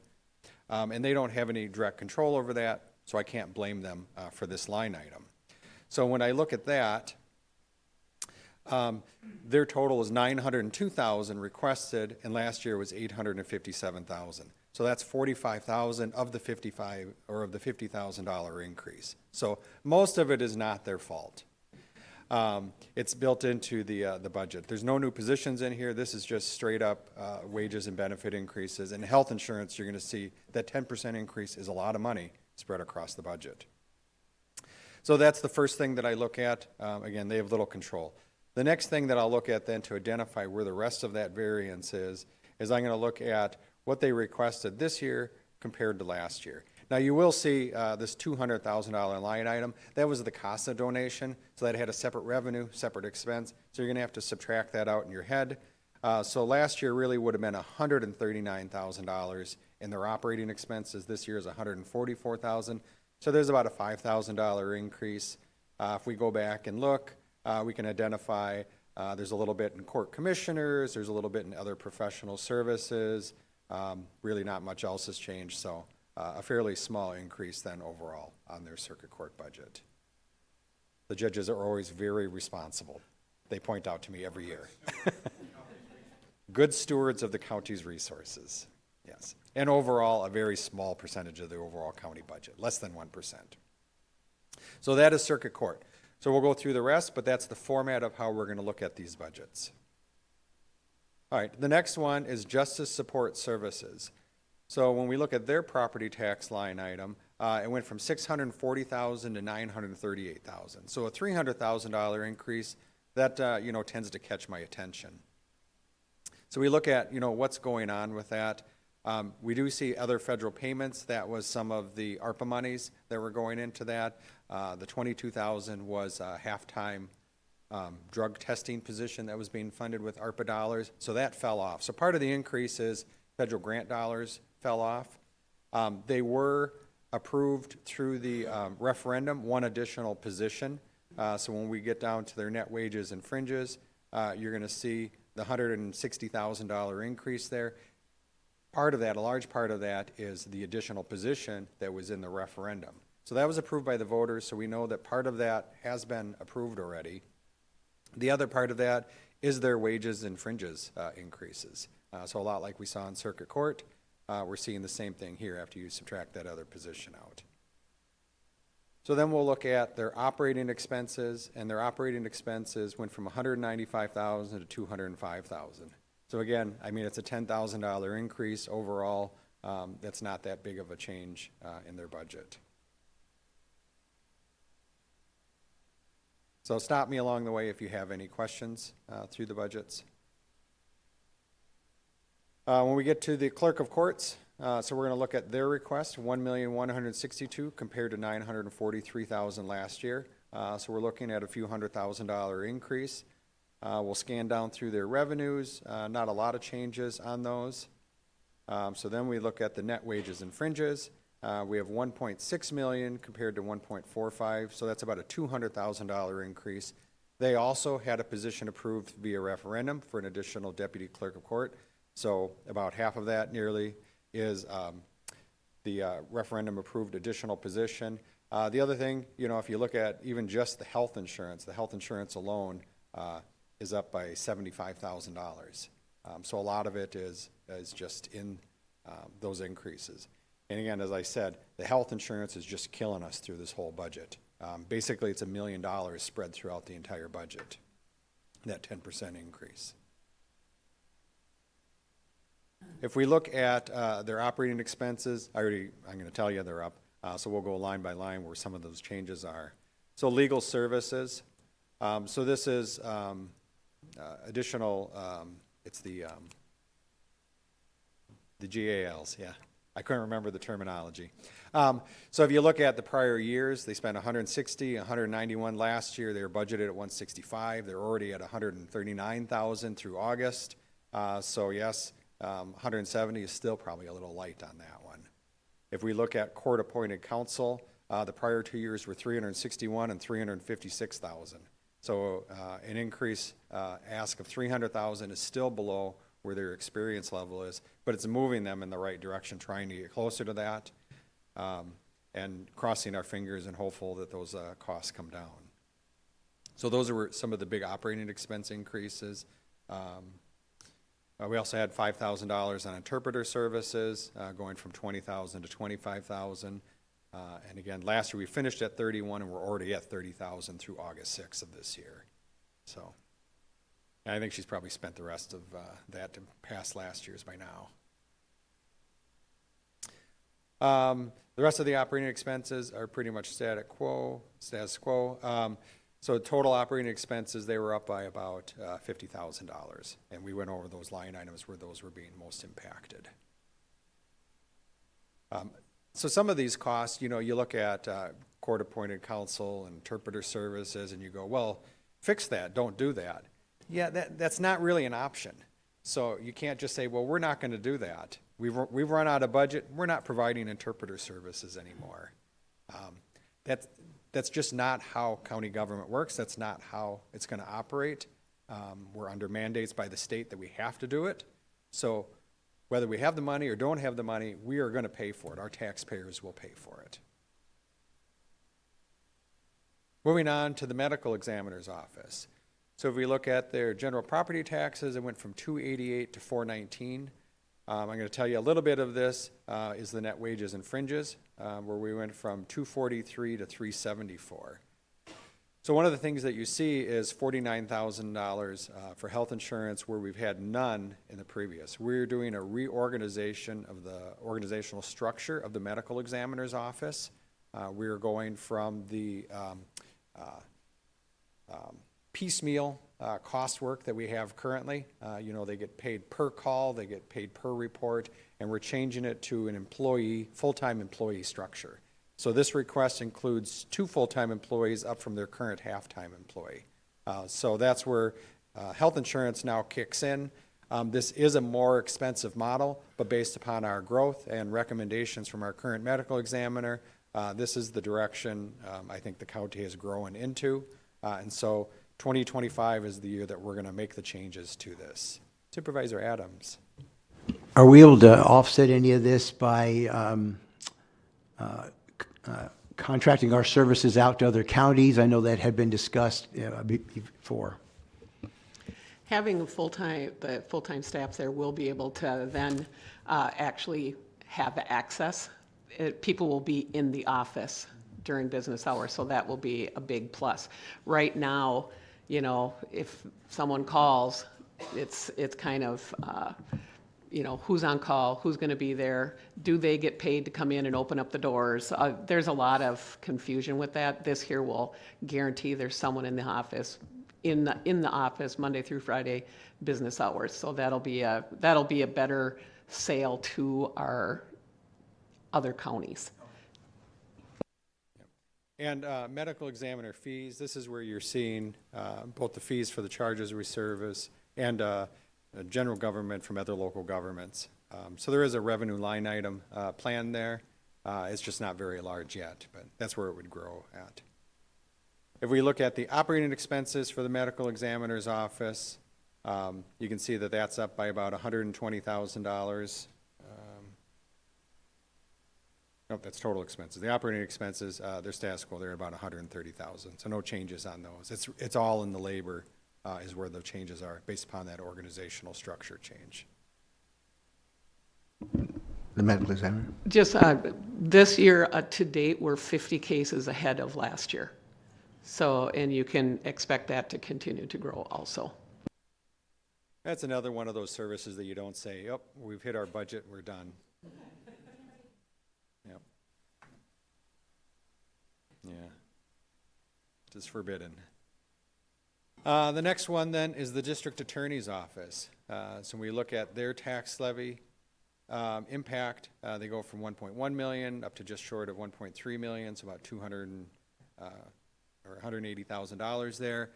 And they don't have any direct control over that, so I can't blame them for this line item. So when I look at that, their total is $902,000 requested, and last year was $857,000. So that's $45,000 of the $50,000 increase. So most of it is not their fault. It's built into the budget. There's no new positions in here. This is just straight up wages and benefit increases. And health insurance, you're going to see that 10% increase is a lot of money spread across the budget. So that's the first thing that I look at. Again, they have little control. The next thing that I'll look at then to identify where the rest of that variance is I'm going to look at what they requested this year compared to last year. Now you will see this $200,000 line item. That was the CASA donation, so that had a separate revenue, separate expense. So you're going to have to subtract that out in your head. So last year really would have been $139,000 in their operating expenses. This year is $144,000. So there's about a $5,000 increase. If we go back and look, we can identify there's a little bit in court commissioners, there's a little bit in other professional services. Really not much else has changed, so a fairly small increase then overall on their circuit court budget. The judges are always very responsible. They point out to me every year. Good stewards of the county's resources, yes. And overall, a very small percentage of the overall county budget, less than 1%. So that is circuit court. So we'll go through the rest, but that's the format of how we're going to look at these budgets. All right, the next one is Justice Support Services. So when we look at their property tax line item, it went from $640,000 to $938,000. So a $300,000 increase, that tends to catch my attention. So we look at what's going on with that. We do see other federal payments. That was some of the ARPA monies that were going into that. The $22,000 was a half-time drug testing position that was being funded with ARPA dollars, so that fell off. So part of the increase is federal grant dollars fell off. They were approved through the referendum, one additional position. So when we get down to their net wages and fringes, you're going to see the $160,000 increase there. Part of that, a large part of that, is the additional position that was in the referendum. So that was approved by the voters, so we know that part of that has been approved already. The other part of that is their wages and fringes increases. So a lot like we saw in circuit court, we're seeing the same thing here after you subtract that other position out. So then we'll look at their operating expenses, and their operating expenses went from $195,000 to $205,000. So again, it's a $10,000 increase overall. That's not that big of a change in their budget. So stop me along the way if you have any questions through the budgets. When we get to the clerk of courts, so we're going to look at their request, $1,162,000 compared to $943,000 last year. So we're looking at a few $100,000 increase. We'll scan down through their revenues, not a lot of changes on those. So then we look at the net wages and fringes. We have 1.6 million compared to 1.45, so that's about a $200,000 increase. They also had a position approved via referendum for an additional deputy clerk of court. So about half of that nearly is the referendum approved additional position. The other thing, you know, if you look at even just the health insurance alone is up by $75,000. So a lot of it is just in those increases. And again, as I said, the health insurance is just killing us through this whole budget. Basically, it's $1 million spread throughout the entire budget, that 10% increase. If we look at their operating expenses, I'm going to tell you they're up, so we'll go line by line where some of those changes are. So legal services, so this is additional, it's the GALs, yeah. I couldn't remember the terminology. So if you look at the prior years, they spent 160, 191 last year. They were budgeted at 165. They're already at 139,000 through August. So yes, 170 is still probably a little light on that one. If we look at court-appointed counsel, the prior 2 years were 361 and 356,000. So an increase ask of 300,000 is still below where their experience level is, but it's moving them in the right direction, trying to get closer to that, and crossing our fingers and hopeful that those costs come down. So those are some of the big operating expense increases. We also had $5,000 on interpreter services, going from 20,000 to 25,000. And again, last year we finished at 31, and we're already at 30,000 through August 6th of this year. So. And I think she's probably spent the rest of that to past last year's by now. The rest of the operating expenses are pretty much status quo. So total operating expenses, they were up by about $50,000. And we went over those line items where those were being most impacted. So some of these costs, you know, you look at court-appointed counsel and interpreter services, and you go, well, fix that, don't do that. Yeah, that's not really an option. So you can't just say, well, we're not going to do that. We've run out of budget. We're not providing interpreter services anymore. That's just not how county government works. That's not how it's going to operate. We're under mandates by the state that we have to do it. So whether we have the money or don't have the money, we are going to pay for it. Our taxpayers will pay for it. Moving on to the medical examiner's office. So if we look at their general property taxes, it went from 288 to 419. I'm going to tell you a little bit of this is the net wages and fringes, where we went from 243 to 374. So one of the things that you see is $49,000 for health insurance, where we've had none in the previous. We're doing a reorganization of the organizational structure of the medical examiner's office. We're going from the piecemeal cost work that we have currently. You know, they get paid per call, they get paid per report, and we're changing it to an employee, full-time employee structure. So this request includes 2 full-time employees up from their current half-time employee. So that's where health insurance now kicks in. This is a more expensive model, but based upon our growth and recommendations from our current medical examiner, this is the direction I think the county is growing into. And so 2025 is the year that we're going to make the changes to this. Supervisor Adams. Are we able to offset any of this by contracting our services out to other counties? I know that had been discussed before. Having the full-time staff there will be able to then actually have access. People will be in the office during business hours, so that will be a big plus. Right now, you know, if someone calls, it's kind of, you know, who's on call, who's going to be there, do they get paid to come in and open up the doors? There's a lot of confusion with that. This here will guarantee there's someone in the office, in the office Monday through Friday business hours. So that'll be a better sale to our other counties. And medical examiner fees, this is where you're seeing both the fees for the charges we service and general government from other local governments. So there is a revenue line item planned there. It's just not very large yet, but that's where it would grow at. If we look at the operating expenses for the medical examiner's office, you can see that that's up by about $120,000. Nope, that's total expenses. The operating expenses, they're status quo, they're about $130,000, so no changes on those. It's all in the labor is where the changes are, based upon that organizational structure change. The medical examiner? Just this year, to date, we're 50 cases ahead of last year. So, and you can expect that to continue to grow also. That's another one of those services that you don't say, yep, we've hit our budget, we're done. Yep. Yeah. It is forbidden. The next one then is the district attorney's office. So we look at their tax levy impact. They go from 1.1 million up to just short of 1.3 million, so about $180,000 there.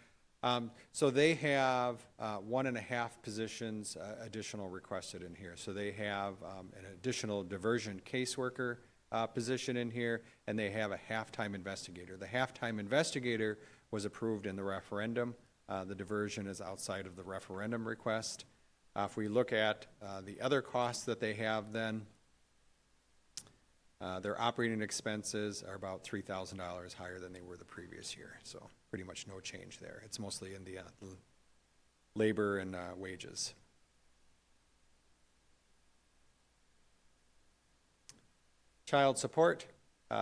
So they have 1.5 positions additional requested in here. So they have an additional diversion caseworker position in here, and they have a half-time investigator. The half-time investigator was approved in the referendum. The diversion is outside of the referendum request. If we look at the other costs that they have then, their operating expenses are about $3,000 higher than they were the previous year. So pretty much no change there. It's mostly in the labor and wages. Child support.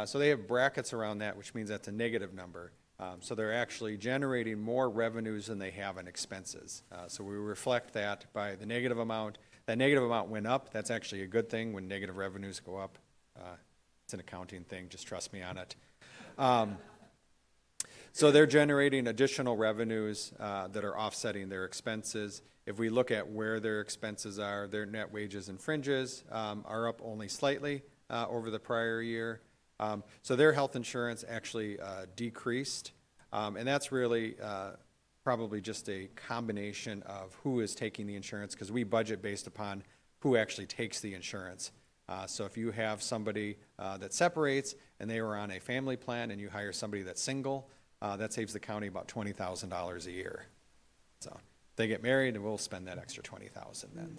So they have brackets around that, which means that's a negative number. So they're actually generating more revenues than they have in expenses. So we reflect that by the negative amount. That negative amount went up. That's actually a good thing when negative revenues go up. It's an accounting thing, just trust me on it. So they're generating additional revenues that are offsetting their expenses. If we look at where their expenses are, their net wages and fringes are up only slightly over the prior year. So their health insurance actually decreased, and that's really probably just a combination of who is taking the insurance, because we budget based upon who actually takes the insurance. So if you have somebody that separates and they were on a family plan and you hire somebody that's single, that saves the county about $20,000 a year. So if they get married, and we'll spend that extra $20,000 then.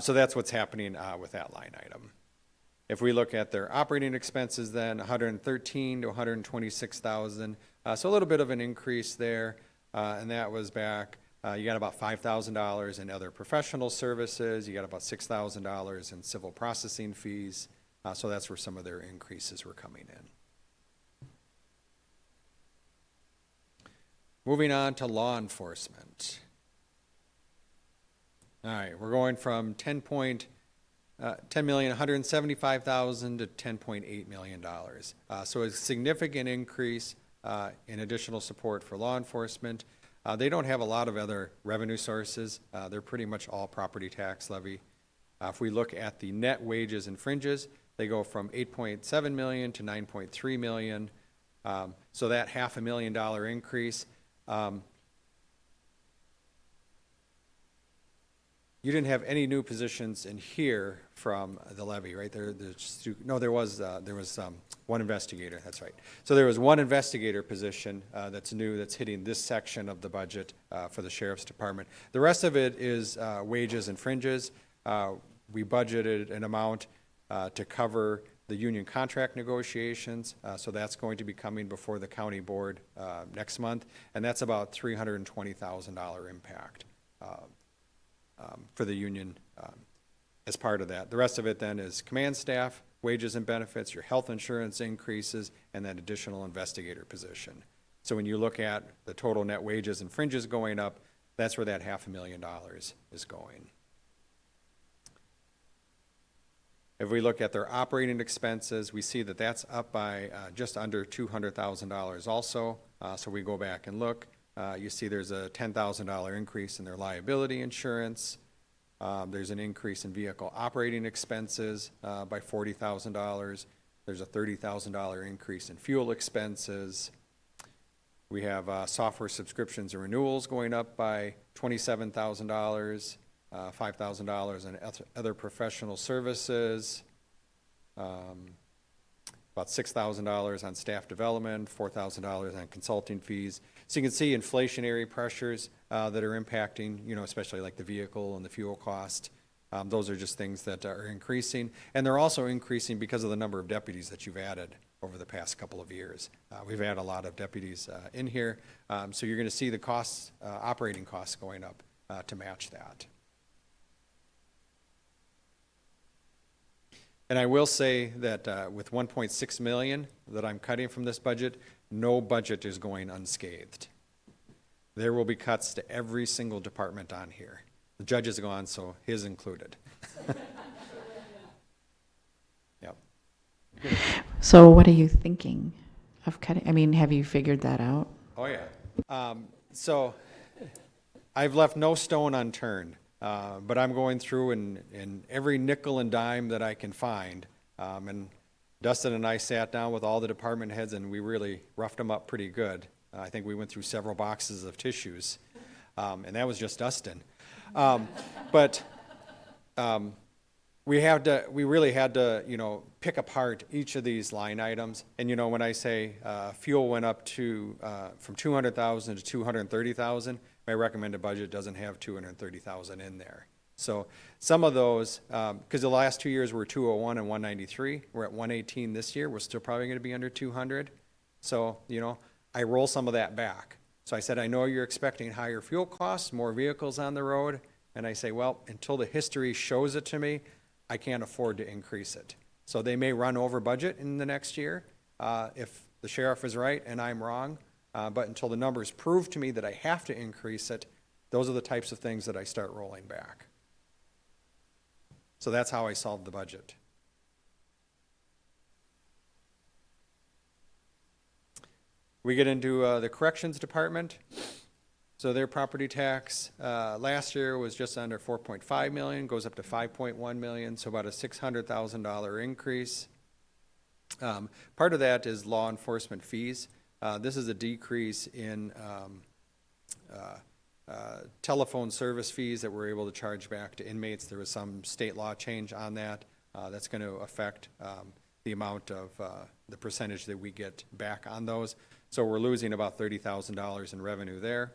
So that's what's happening with that line item. If we look at their operating expenses then, 113 to 126,000. So a little bit of an increase there, and that was back. You got about $5,000 in other professional services. You got about $6,000 in civil processing fees. So that's where some of their increases were coming in. Moving on to law enforcement. All right, we're going from $10,175,000 to $10.8 million. So a significant increase in additional support for law enforcement. They don't have a lot of other revenue sources. They're pretty much all property tax levy. If we look at the net wages and fringes, they go from $8.7 million to $9.3 million. So that $500,000 increase. You didn't have any new positions in here from the levy, right? There was one investigator. That's right. So there was one investigator position that's new, that's hitting this section of the budget for the sheriff's department. The rest of it is wages and fringes. We budgeted an amount to cover the union contract negotiations, so that's going to be coming before the county board next month, and that's about $320,000 impact. For the union as part of that. The rest of it then is command staff, wages and benefits, your health insurance increases, and that additional investigator position. So when you look at the total net wages and fringes going up, that's where that $500,000 is going. If we look at their operating expenses, we see that that's up by just under $200,000 also. So we go back and look. You see there's a $10,000 increase in their liability insurance. There's an increase in vehicle operating expenses by $40,000. There's a $30,000 increase in fuel expenses. We have software subscriptions and renewals going up by $27,000, $5,000 in other professional services, about $6,000 on staff development, $4,000 on consulting fees. So you can see inflationary pressures that are impacting, especially like the vehicle and the fuel cost. Those are just things that are increasing. And they're also increasing because of the number of deputies that you've added over the past couple of years. We've had a lot of deputies in here. So you're going to see the costs, operating costs going up to match that. And I will say that with 1.6 million that I'm cutting from this budget, no budget is going unscathed. There will be cuts to every single department on here. The judge is gone, so his included. Yep. So what are you thinking of cutting? I mean, have you figured that out? Oh, yeah. So I've left no stone unturned, but I'm going through in every nickel and dime that I can find. And Dustin and I sat down with all the department heads, and we really roughed them up pretty good. I think we went through several boxes of tissues, and that was just Dustin. But we really had to, pick apart each of these line items. And, when I say fuel went up to from 200,000 to 230,000, my recommended budget doesn't have 230,000 in there. So some of those, because the last 2 years were 201 and 193, we're at 118 this year. We're still probably going to be under 200. So, I roll some of that back. So I said, I know you're expecting higher fuel costs, more vehicles on the road. And I say, well, until the history shows it to me, I can't afford to increase it. So they may run over budget in the next year if the sheriff is right and I'm wrong. But until the numbers prove to me that I have to increase it, those are the types of things that I start rolling back. So that's how I solved the budget. We get into the corrections department. So their property tax last year was just under 4.5 million, goes up to 5.1 million, so about a $600,000 increase. Part of that is law enforcement fees. This is a decrease in telephone service fees that we're able to charge back to inmates. There was some state law change on that. That's going to affect the amount of the percentage that we get back on those. So we're losing about $30,000 in revenue there.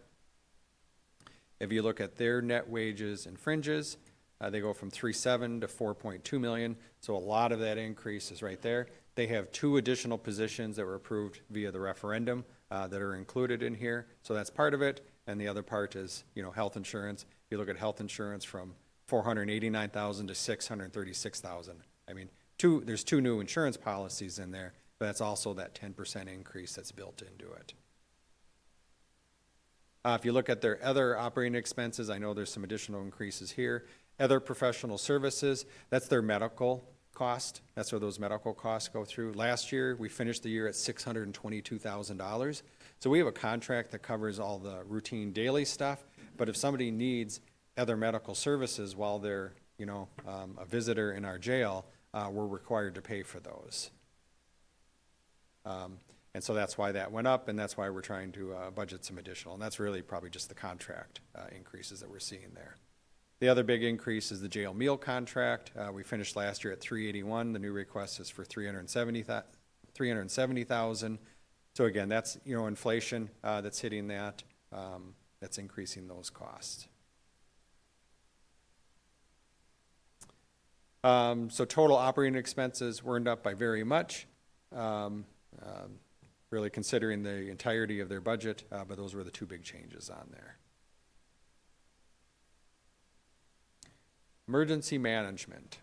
If you look at their net wages and fringes, they go from 3.7 to 4.2 million. So a lot of that increase is right there. They have 2 additional positions that were approved via the referendum that are included in here. So that's part of it. And the other part is, health insurance. If you look at health insurance from 489,000 to 636,000. I mean, there's 2 new insurance policies in there, but that's also that 10% increase that's built into it. If you look at their other operating expenses, I know there's some additional increases here. Other professional services, that's their medical cost. That's where those medical costs go through. Last year, we finished the year at $622,000. So we have a contract that covers all the routine daily stuff, but if somebody needs other medical services while they're, a visitor in our jail, we're required to pay for those. And so that's why that went up, and that's why we're trying to budget some additional. And that's really probably just the contract increases that we're seeing there. The other big increase is the jail meal contract. We finished last year at $381. The new request is for $370,000. So again, that's inflation that's hitting that. That's increasing those costs. So total operating expenses weren't up by very much. Really considering the entirety of their budget, but those were the 2 big changes on there. Emergency management.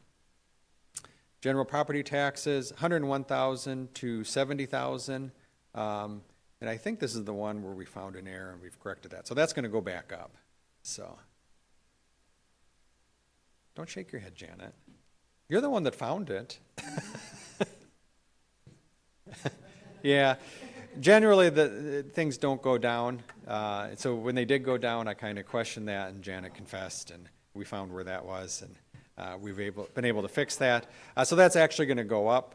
General property taxes, 101,000 to 70,000. And I think this is the one where we found an error and we've corrected that. So that's going to go back up. So don't shake your head, Janet. You're the one that found it. Yeah, generally the things don't go down. So when they did go down, I kind of questioned that, and Janet confessed, and we found where that was. And we've been able to fix that. So that's actually going to go up,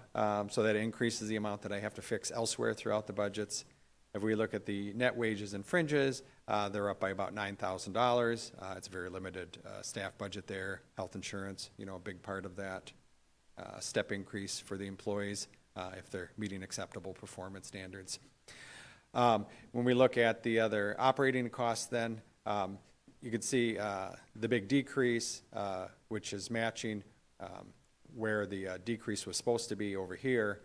so that increases the amount that I have to fix elsewhere throughout the budgets. If we look at the net wages and fringes, they're up by about $9,000. It's a very limited staff budget there. Health insurance, a big part of that. Step increase for the employees if they're meeting acceptable performance standards. When we look at the other operating costs then, you can see the big decrease, which is matching where the decrease was supposed to be over here,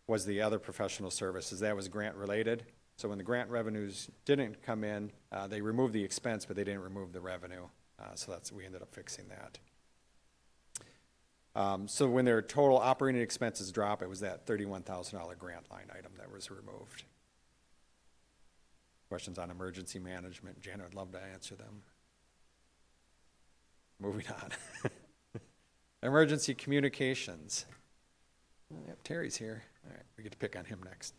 was the other professional services. That was grant related. So when the grant revenues didn't come in, they removed the expense, but they didn't remove the revenue. So we ended up fixing that. So when their total operating expenses drop, it was that $31,000 grant line item that was removed. Questions on emergency management? Janet would love to answer them. Moving on. Emergency communications. Yep, Terry's here. All right, we get to pick on him next.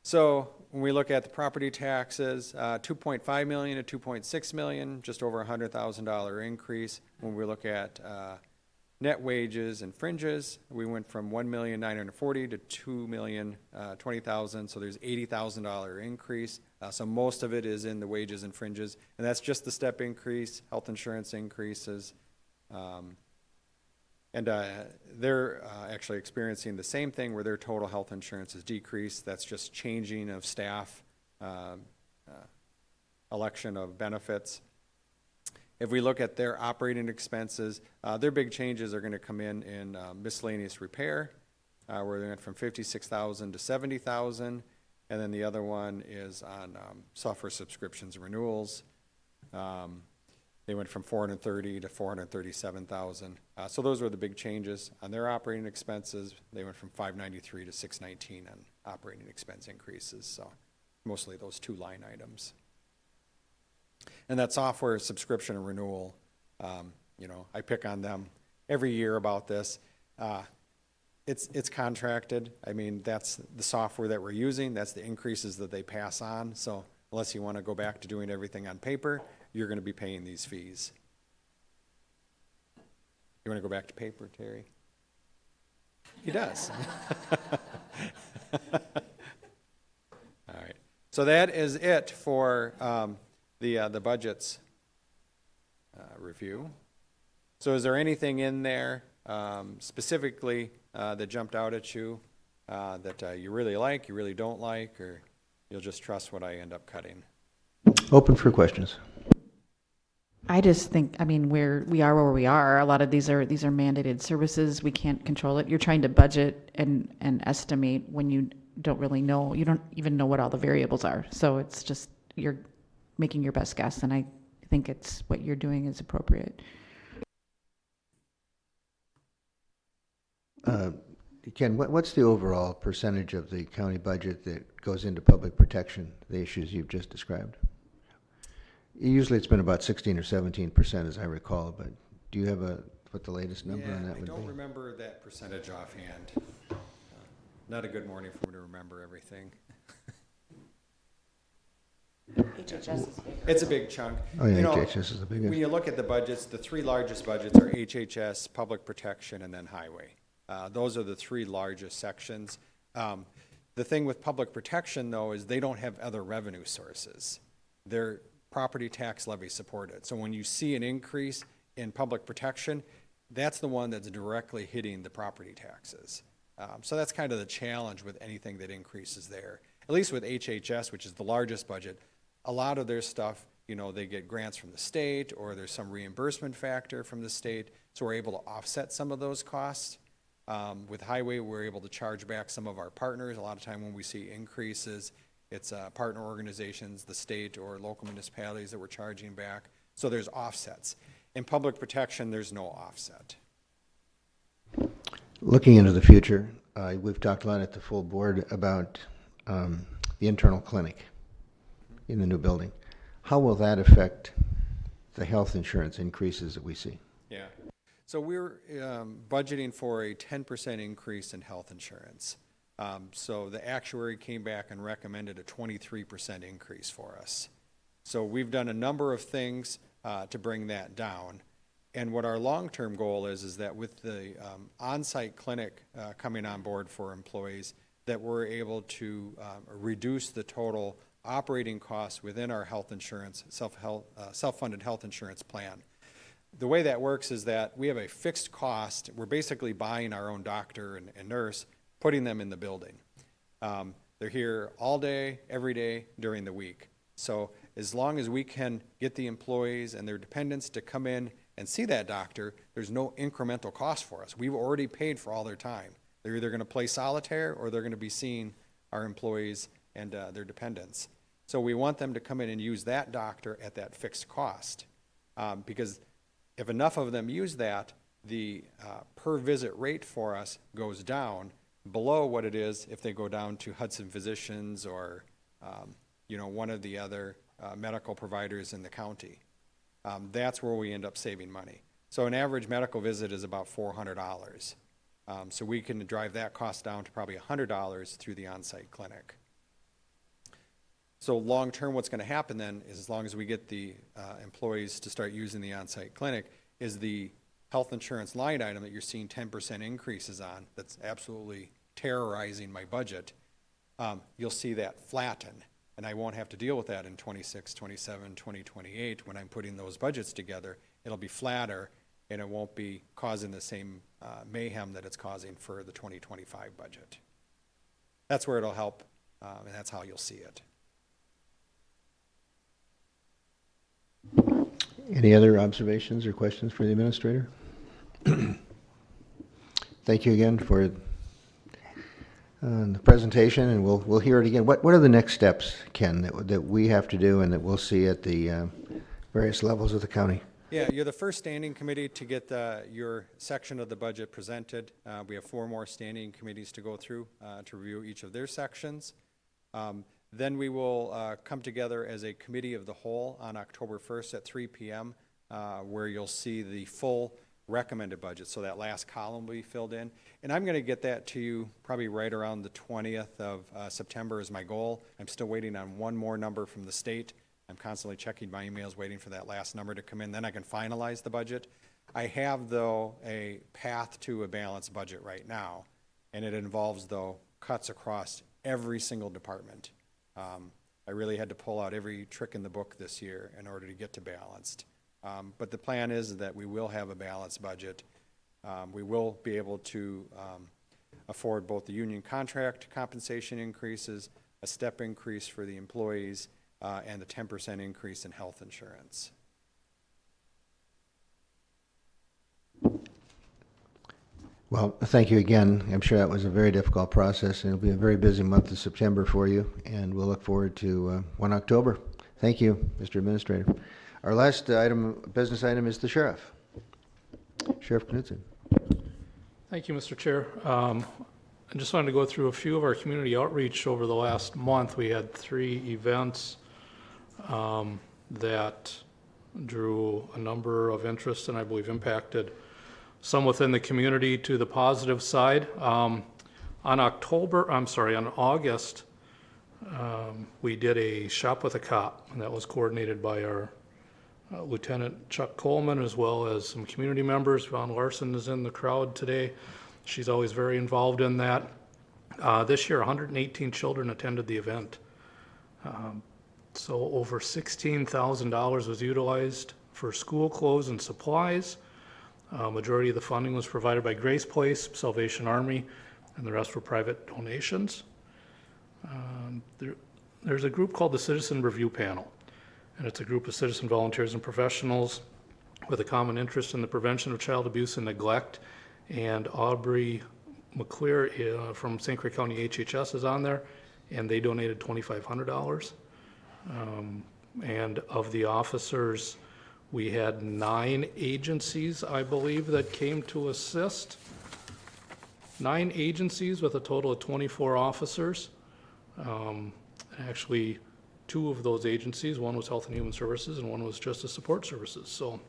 So when we look at the property taxes, 2.5 million to 2.6 million, just over $100,000 increase. When we look at net wages and fringes, we went from 1,940,000 to 2,020,000, so there's $80,000 increase. So most of it is in the wages and fringes, and that's just the step increase, health insurance increases. And they're actually experiencing the same thing where their total health insurance is decreased. That's just changing of staff, election of benefits. If we look at their operating expenses, their big changes are going to come in miscellaneous repair, where they went from $56,000 to $70,000, and then the other one is on software subscriptions and renewals. They went from $430,000 to $437,000. So those were the big changes on their operating expenses. They went from $593,000 to $619,000 on operating expense increases. So mostly those two line items. And that software subscription and renewal, I pick on them every year about this. It's contracted. I mean, that's the software that we're using. That's the increases that they pass on. So unless you want to go back to doing everything on paper, you're going to be paying these fees. You want to go back to paper, Terry? He does. All right. So that is it for the budgets review. So is there anything in there specifically that jumped out at you that you really like, you really don't like, or you'll just trust what I end up cutting? Open for questions. I just think, we are where we are. A lot of these are mandated services. We can't control it. You're trying to budget and estimate when you don't really know. You don't even know what all the variables are. So it's just, you're making your best guess, and I think it's what you're doing is appropriate. Ken, what's the overall percentage of the county budget that goes into public protection, the issues you've just described? Usually it's been about 16 or 17%, as I recall, but do you have what the latest number on that would be? I don't remember that percentage offhand. Not a good morning for me to remember everything. HHS is bigger. It's a big chunk. Oh, yeah, HHS is the biggest. When you look at the budgets, the three largest budgets are HHS, public protection, and then highway. Those are the three largest sections. The thing with public protection, though, is they don't have other revenue sources. They're property tax levy supported. So when you see an increase in public protection, that's the one that's directly hitting the property taxes. So that's kind of the challenge with anything that increases there. At least with HHS, which is the largest budget, a lot of their stuff, they get grants from the state, or there's some reimbursement factor from the state, so we're able to offset some of those costs. With highway, we're able to charge back some of our partners. A lot of time when we see increases, it's partner organizations, the state or local municipalities that we're charging back. So there's offsets. In public protection, there's no offset. Looking into the future, we've talked a lot at the full board about the internal clinic in the new building. How will that affect the health insurance increases that we see? Yeah. So we're budgeting for a 10% increase in health insurance. So the actuary came back and recommended a 23% increase for us. So we've done a number of things to bring that down. And what our long-term goal is that with the on-site clinic coming on board for employees, that we're able to reduce the total operating costs within our health insurance, self-funded health insurance plan. The way that works is that we have a fixed cost. We're basically buying our own doctor and nurse, putting them in the building. They're here all day, every day during the week. So as long as we can get the employees and their dependents to come in and see that doctor, there's no incremental cost for us. We've already paid for all their time. They're either going to play solitaire or they're going to be seeing our employees and their dependents. So we want them to come in and use that doctor at that fixed cost. Because if enough of them use that, the per visit rate for us goes down below what it is if they go down to Hudson Physicians or one of the other medical providers in the county. That's where we end up saving money. So an average medical visit is about $400. So we can drive that cost down to probably $100 through the on-site clinic. So long-term, what's going to happen then is as long as we get the employees to start using the on-site clinic, is the health insurance line item that you're seeing 10% increases on, that's absolutely terrorizing my budget, you'll see that flatten. And I won't have to deal with that in 26, 27, 2028 when I'm putting those budgets together. It'll be flatter, and it won't be causing the same mayhem that it's causing for the 2025 budget. That's where it'll help, and that's how you'll see it. Any other observations or questions for the administrator? Thank you again for the presentation, and we'll hear it again. What are the next steps, Ken, that we have to do and that we'll see at the various levels of the county? Yeah, you're the first standing committee to get your section of the budget presented. We have 4 more standing committees to go through to review each of their sections. Then we will come together as a committee of the whole on October 1st at 3 p.m. Where you'll see the full recommended budget. So that last column will be filled in. And I'm going to get that to you probably right around the 20th of September is my goal. I'm still waiting on one more number from the state. I'm constantly checking my emails, waiting for that last number to come in. Then I can finalize the budget. I have, though, a path to a balanced budget right now. And it involves, though, cuts across every single department. I really had to pull out every trick in the book this year in order to get to balanced. But the plan is that we will have a balanced budget. We will be able to afford both the union contract compensation increases, a step increase for the employees, and the 10% increase in health insurance. Well, thank you again. I'm sure that was a very difficult process, and it'll be a very busy month of September for you, and we'll look forward to 1 October. Thank you, Mr. Administrator. Our last business item is the sheriff. Sheriff Knudsen. Thank you, Mr. Chair. I just wanted to go through a few of our community outreach over the last month. We had 3 events that drew a number of interest and I believe impacted some within the community to the positive side. On August, we did a Shop with a Cop, and that was coordinated by our Lieutenant Chuck Coleman, as well as some community members. Vaughn Larson is in the crowd today. She's always very involved in that. This year, 118 children attended the event. So over $16,000 was utilized for school clothes and supplies. Majority of the funding was provided by Grace Place, Salvation Army, and the rest were private donations. There's a group called the Citizen Review Panel, and it's a group of citizen volunteers and professionals with a common interest in the prevention of child abuse and neglect. And Aubrey McClear from St. Croix County HHS is on there, and they donated $2,500. And of the officers, we had 9 agencies, I believe, that came to assist. 9 agencies with a total of 24 officers. Actually, 2 of those agencies, one was Health and Human Services and one was Justice Support Services. So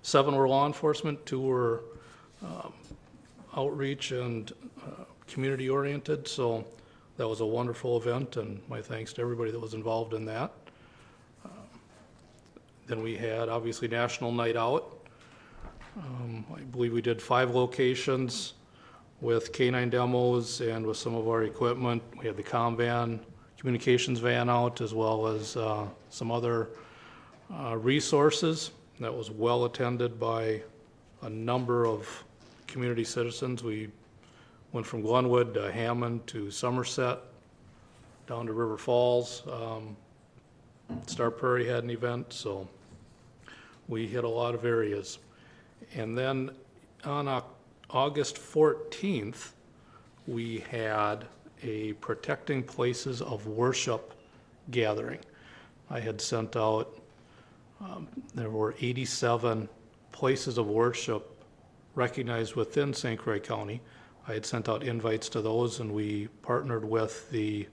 7 were law enforcement, 2 were outreach and community oriented. So that was a wonderful event, and my thanks to everybody that was involved in that. Then we had, obviously, National Night Out. I believe we did 5 locations with K-9 demos and with some of our equipment. We had the comm van, communications van out, as well as some other resources. That was well attended by a number of community citizens. We went from Glenwood to Hammond to Somerset, down to River Falls. Star Prairie had an event, so we hit a lot of areas. And then on August 14th, we had a Protecting Places of Worship gathering. I had sent out, there were 87 places of worship recognized within St. Croix County. I had sent out invites to those, and we partnered with the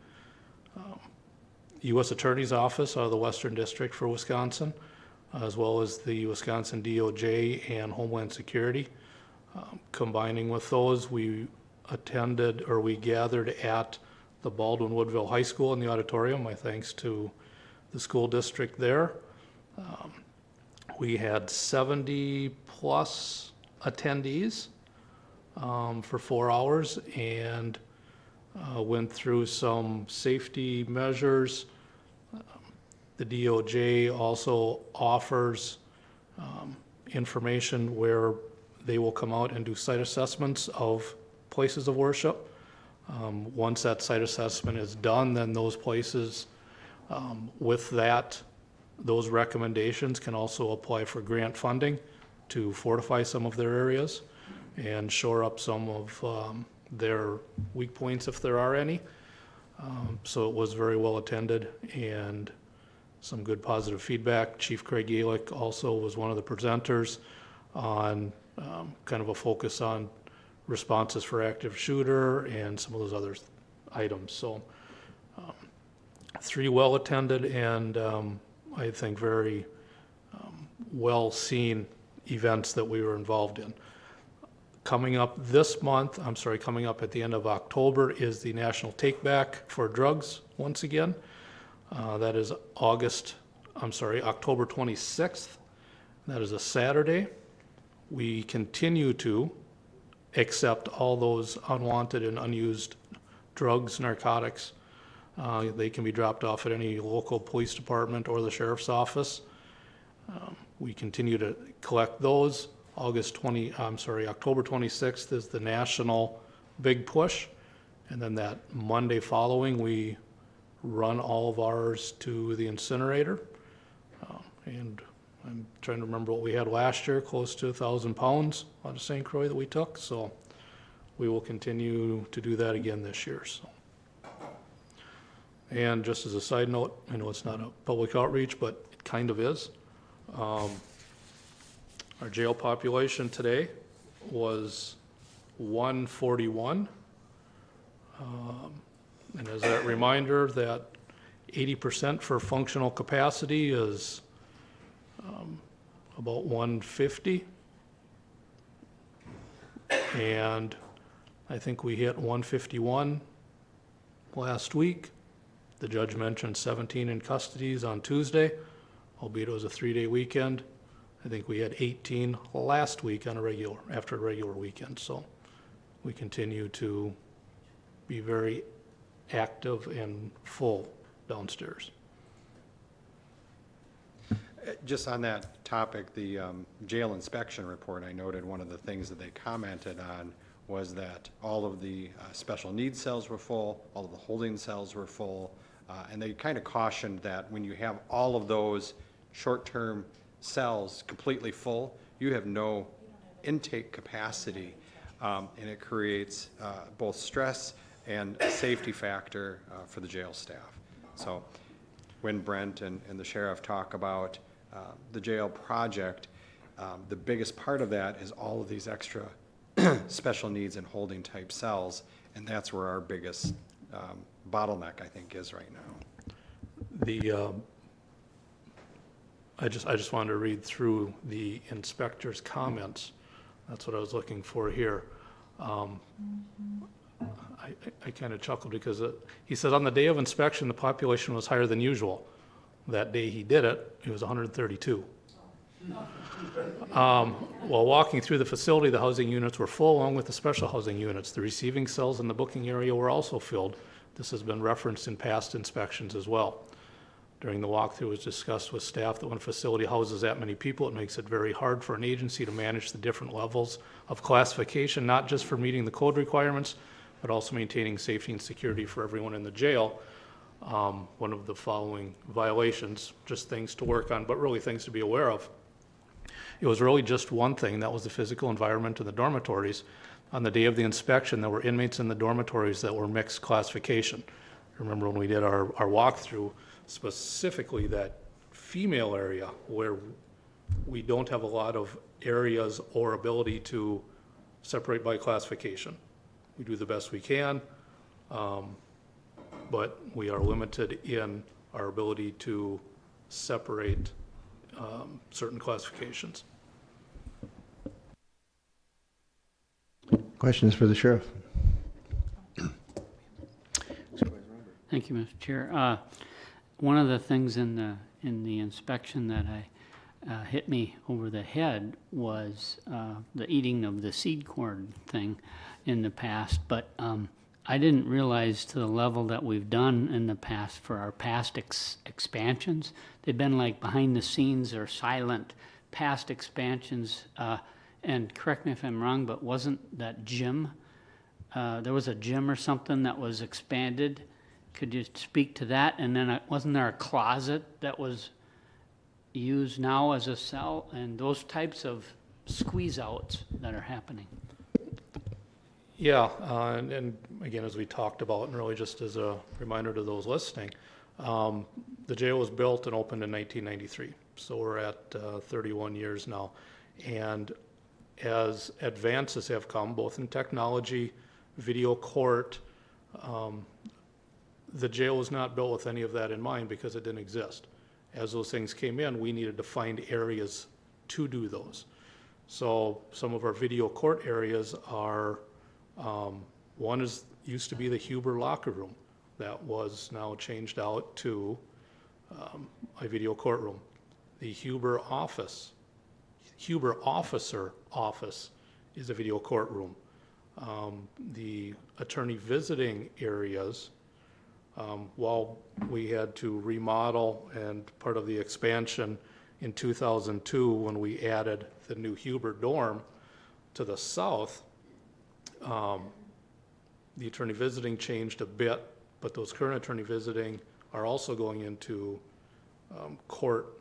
U.S. Attorney's Office out of the Western District for Wisconsin, as well as the Wisconsin DOJ and Homeland Security. Combining with those, we gathered at the Baldwin Woodville High School in the auditorium. My thanks to the school district there. We had 70 plus attendees for 4 hours, and went through some safety measures. The DOJ also offers information where they will come out and do site assessments of places of worship. Once that site assessment is done, then those places, with that, those recommendations can also apply for grant funding to fortify some of their areas and shore up some of their weak points if there are any. So it was very well attended and some good positive feedback. Chief Craig Galick also was one of the presenters on kind of a focus on responses for active shooter and some of those other items. So 3 well attended and I think very well seen events that we were involved in. Coming up coming up at the end of October is the National Take Back for Drugs once again. That is October 26th. That is a Saturday. We continue to accept all those unwanted and unused drugs, narcotics. They can be dropped off at any local police department or the sheriff's office. We continue to collect those. October 26th is the national big push. And then that Monday following, we run all of ours to the incinerator. And I'm trying to remember what we had last year, close to 1,000 pounds out of St. Croix that we took. So we will continue to do that again this year. So. And just as a side note, I know it's not a public outreach, but it kind of is. Our jail population today was 141. And as a reminder that 80% for functional capacity is about 150. And I think we hit 151 last week. The judge mentioned 17 in custodies on Tuesday, albeit it was a 3-day weekend. I think we had 18 last week after a regular weekend. So we continue to be very active and full downstairs. Just on that topic, the jail inspection report, I noted one of the things that they commented on was that all of the special needs cells were full, all of the holding cells were full, and they kind of cautioned that when you have all of those short-term cells completely full, you have no intake capacity, and it creates both stress and a safety factor for the jail staff. So when Brent and the sheriff talk about the jail project, the biggest part of that is all of these extra special needs and holding type cells, and that's where our biggest bottleneck, I think, is right now. I just wanted to read through the inspector's comments. That's what I was looking for here. I kind of chuckled because he said on the day of inspection, the population was higher than usual. That day he did it, it was 132. While walking through the facility, the housing units were full along with the special housing units. The receiving cells in the booking area were also filled. This has been referenced in past inspections as well. During the walkthrough, it was discussed with staff that when a facility houses that many people, it makes it very hard for an agency to manage the different levels of classification, not just for meeting the code requirements, but also maintaining safety and security for everyone in the jail. One of the following violations, just things to work on, but really things to be aware of. It was really just one thing, that was the physical environment in the dormitories. On the day of the inspection, there were inmates in the dormitories that were mixed classification. Remember when we did our walkthrough, specifically that female area where we don't have a lot of areas or ability to separate by classification. We do the best we can, but we are limited in our ability to separate certain classifications. Questions for the sheriff? Thank you, Mr. Chair. One of the things in the inspection that hit me over the head was the eating of the seed corn thing in the past, but I didn't realize to the level that we've done in the past for our past expansions. They've been like behind the scenes or silent past expansions. And correct me if I'm wrong, but wasn't that gym? There was a gym or something that was expanded. Could you speak to that? And then wasn't there a closet that was used now as a cell? And those types of squeeze outs that are happening. Yeah, and again, as we talked about, and really just as a reminder to those listening, the jail was built and opened in 1993. So we're at 31 years now. And as advances have come, both in technology, video court, the jail was not built with any of that in mind because it didn't exist. As those things came in, we needed to find areas to do those. So some of our video court areas are, one used to be the Huber locker room that was now changed out to a video courtroom. The Huber officer office is a video courtroom. The attorney visiting areas, while we had to remodel and part of the expansion in 2002 when we added the new Huber dorm to the south, the attorney visiting changed a bit, but those current attorney visiting are also going into court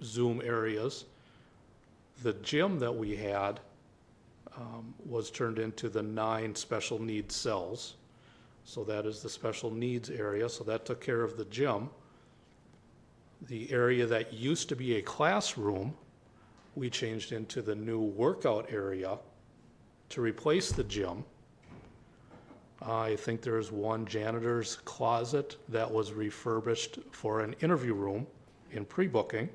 Zoom areas. The gym that we had was turned into the 9 special needs cells. So that is the special needs area. So that took care of the gym. The area that used to be a classroom, we changed into the new workout area to replace the gym. I think there's one janitor's closet that was refurbished for an interview room in pre-booking.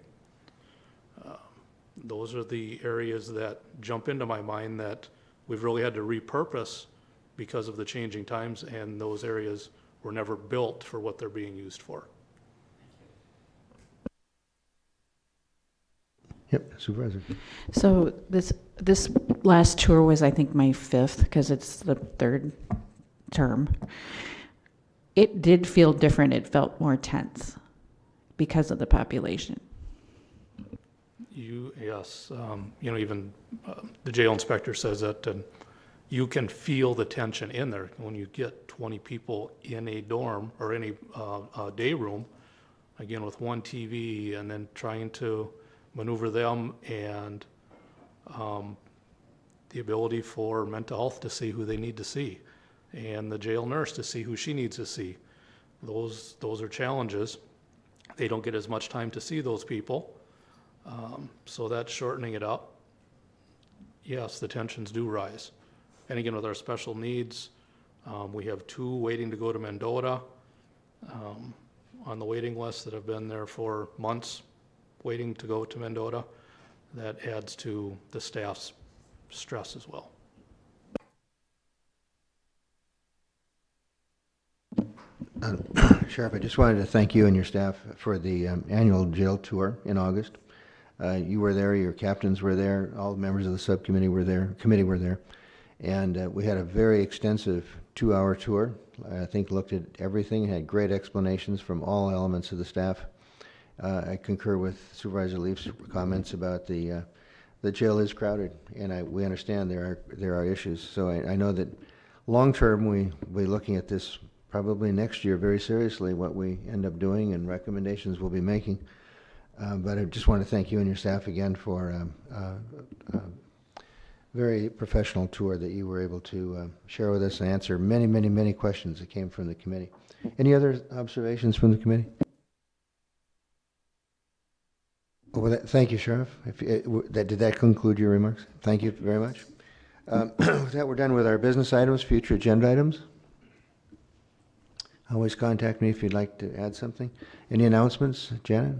Those are the areas that jump into my mind that we've really had to repurpose because of the changing times, and those areas were never built for what they're being used for. Yep, Supervisor. So this last tour was, I think, my 5th, because it's the 3rd term. It did feel different. It felt more tense because of the population. Yes, even the jail inspector says that, and you can feel the tension in there when you get 20 people in a dorm or any day room, again with one TV, and then trying to maneuver them and the ability for mental health to see who they need to see, and the jail nurse to see who she needs to see. Those are challenges. They don't get as much time to see those people. So that's shortening it up. Yes, the tensions do rise. And again, with our special needs, we have 2 waiting to go to Mendota on the waiting list that have been there for months, waiting to go to Mendota. That adds to the staff's stress as well. Sheriff Sheriff, I just wanted to thank you and your staff for the annual jail tour in August. You were there, your captains were there, all the members of the subcommittee were there, committee were there, and we had a very extensive 2-hour tour. I think looked at everything, had great explanations from all elements of the staff. I concur with Supervisor Leaf's comments about the jail is crowded, and we understand there are issues. So I know that long term we'll be looking at this probably next year very seriously, what we end up doing and recommendations we'll be making. But I just want to thank you and your staff again for a very professional tour that you were able to share with us and answer many, many, many questions that came from the committee. Any other observations from the committee? Thank you, Sheriff. Did that conclude your remarks? Thank you very much. With that, we're done with our business items, future agenda items. Always contact me if you'd like to add something. Any announcements, Janet?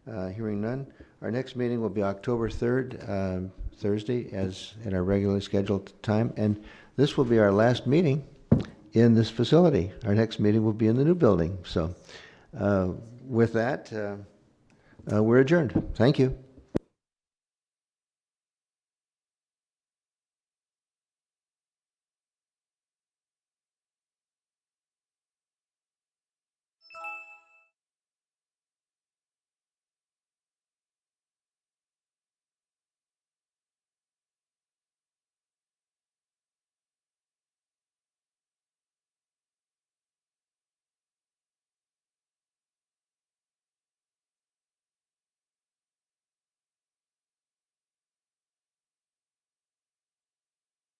Hearing none. Our next meeting will be October 3rd, Thursday, as at our regularly scheduled time. And this will be our last meeting in this facility. Our next meeting will be in the new building. So with that, we're adjourned. Thank you.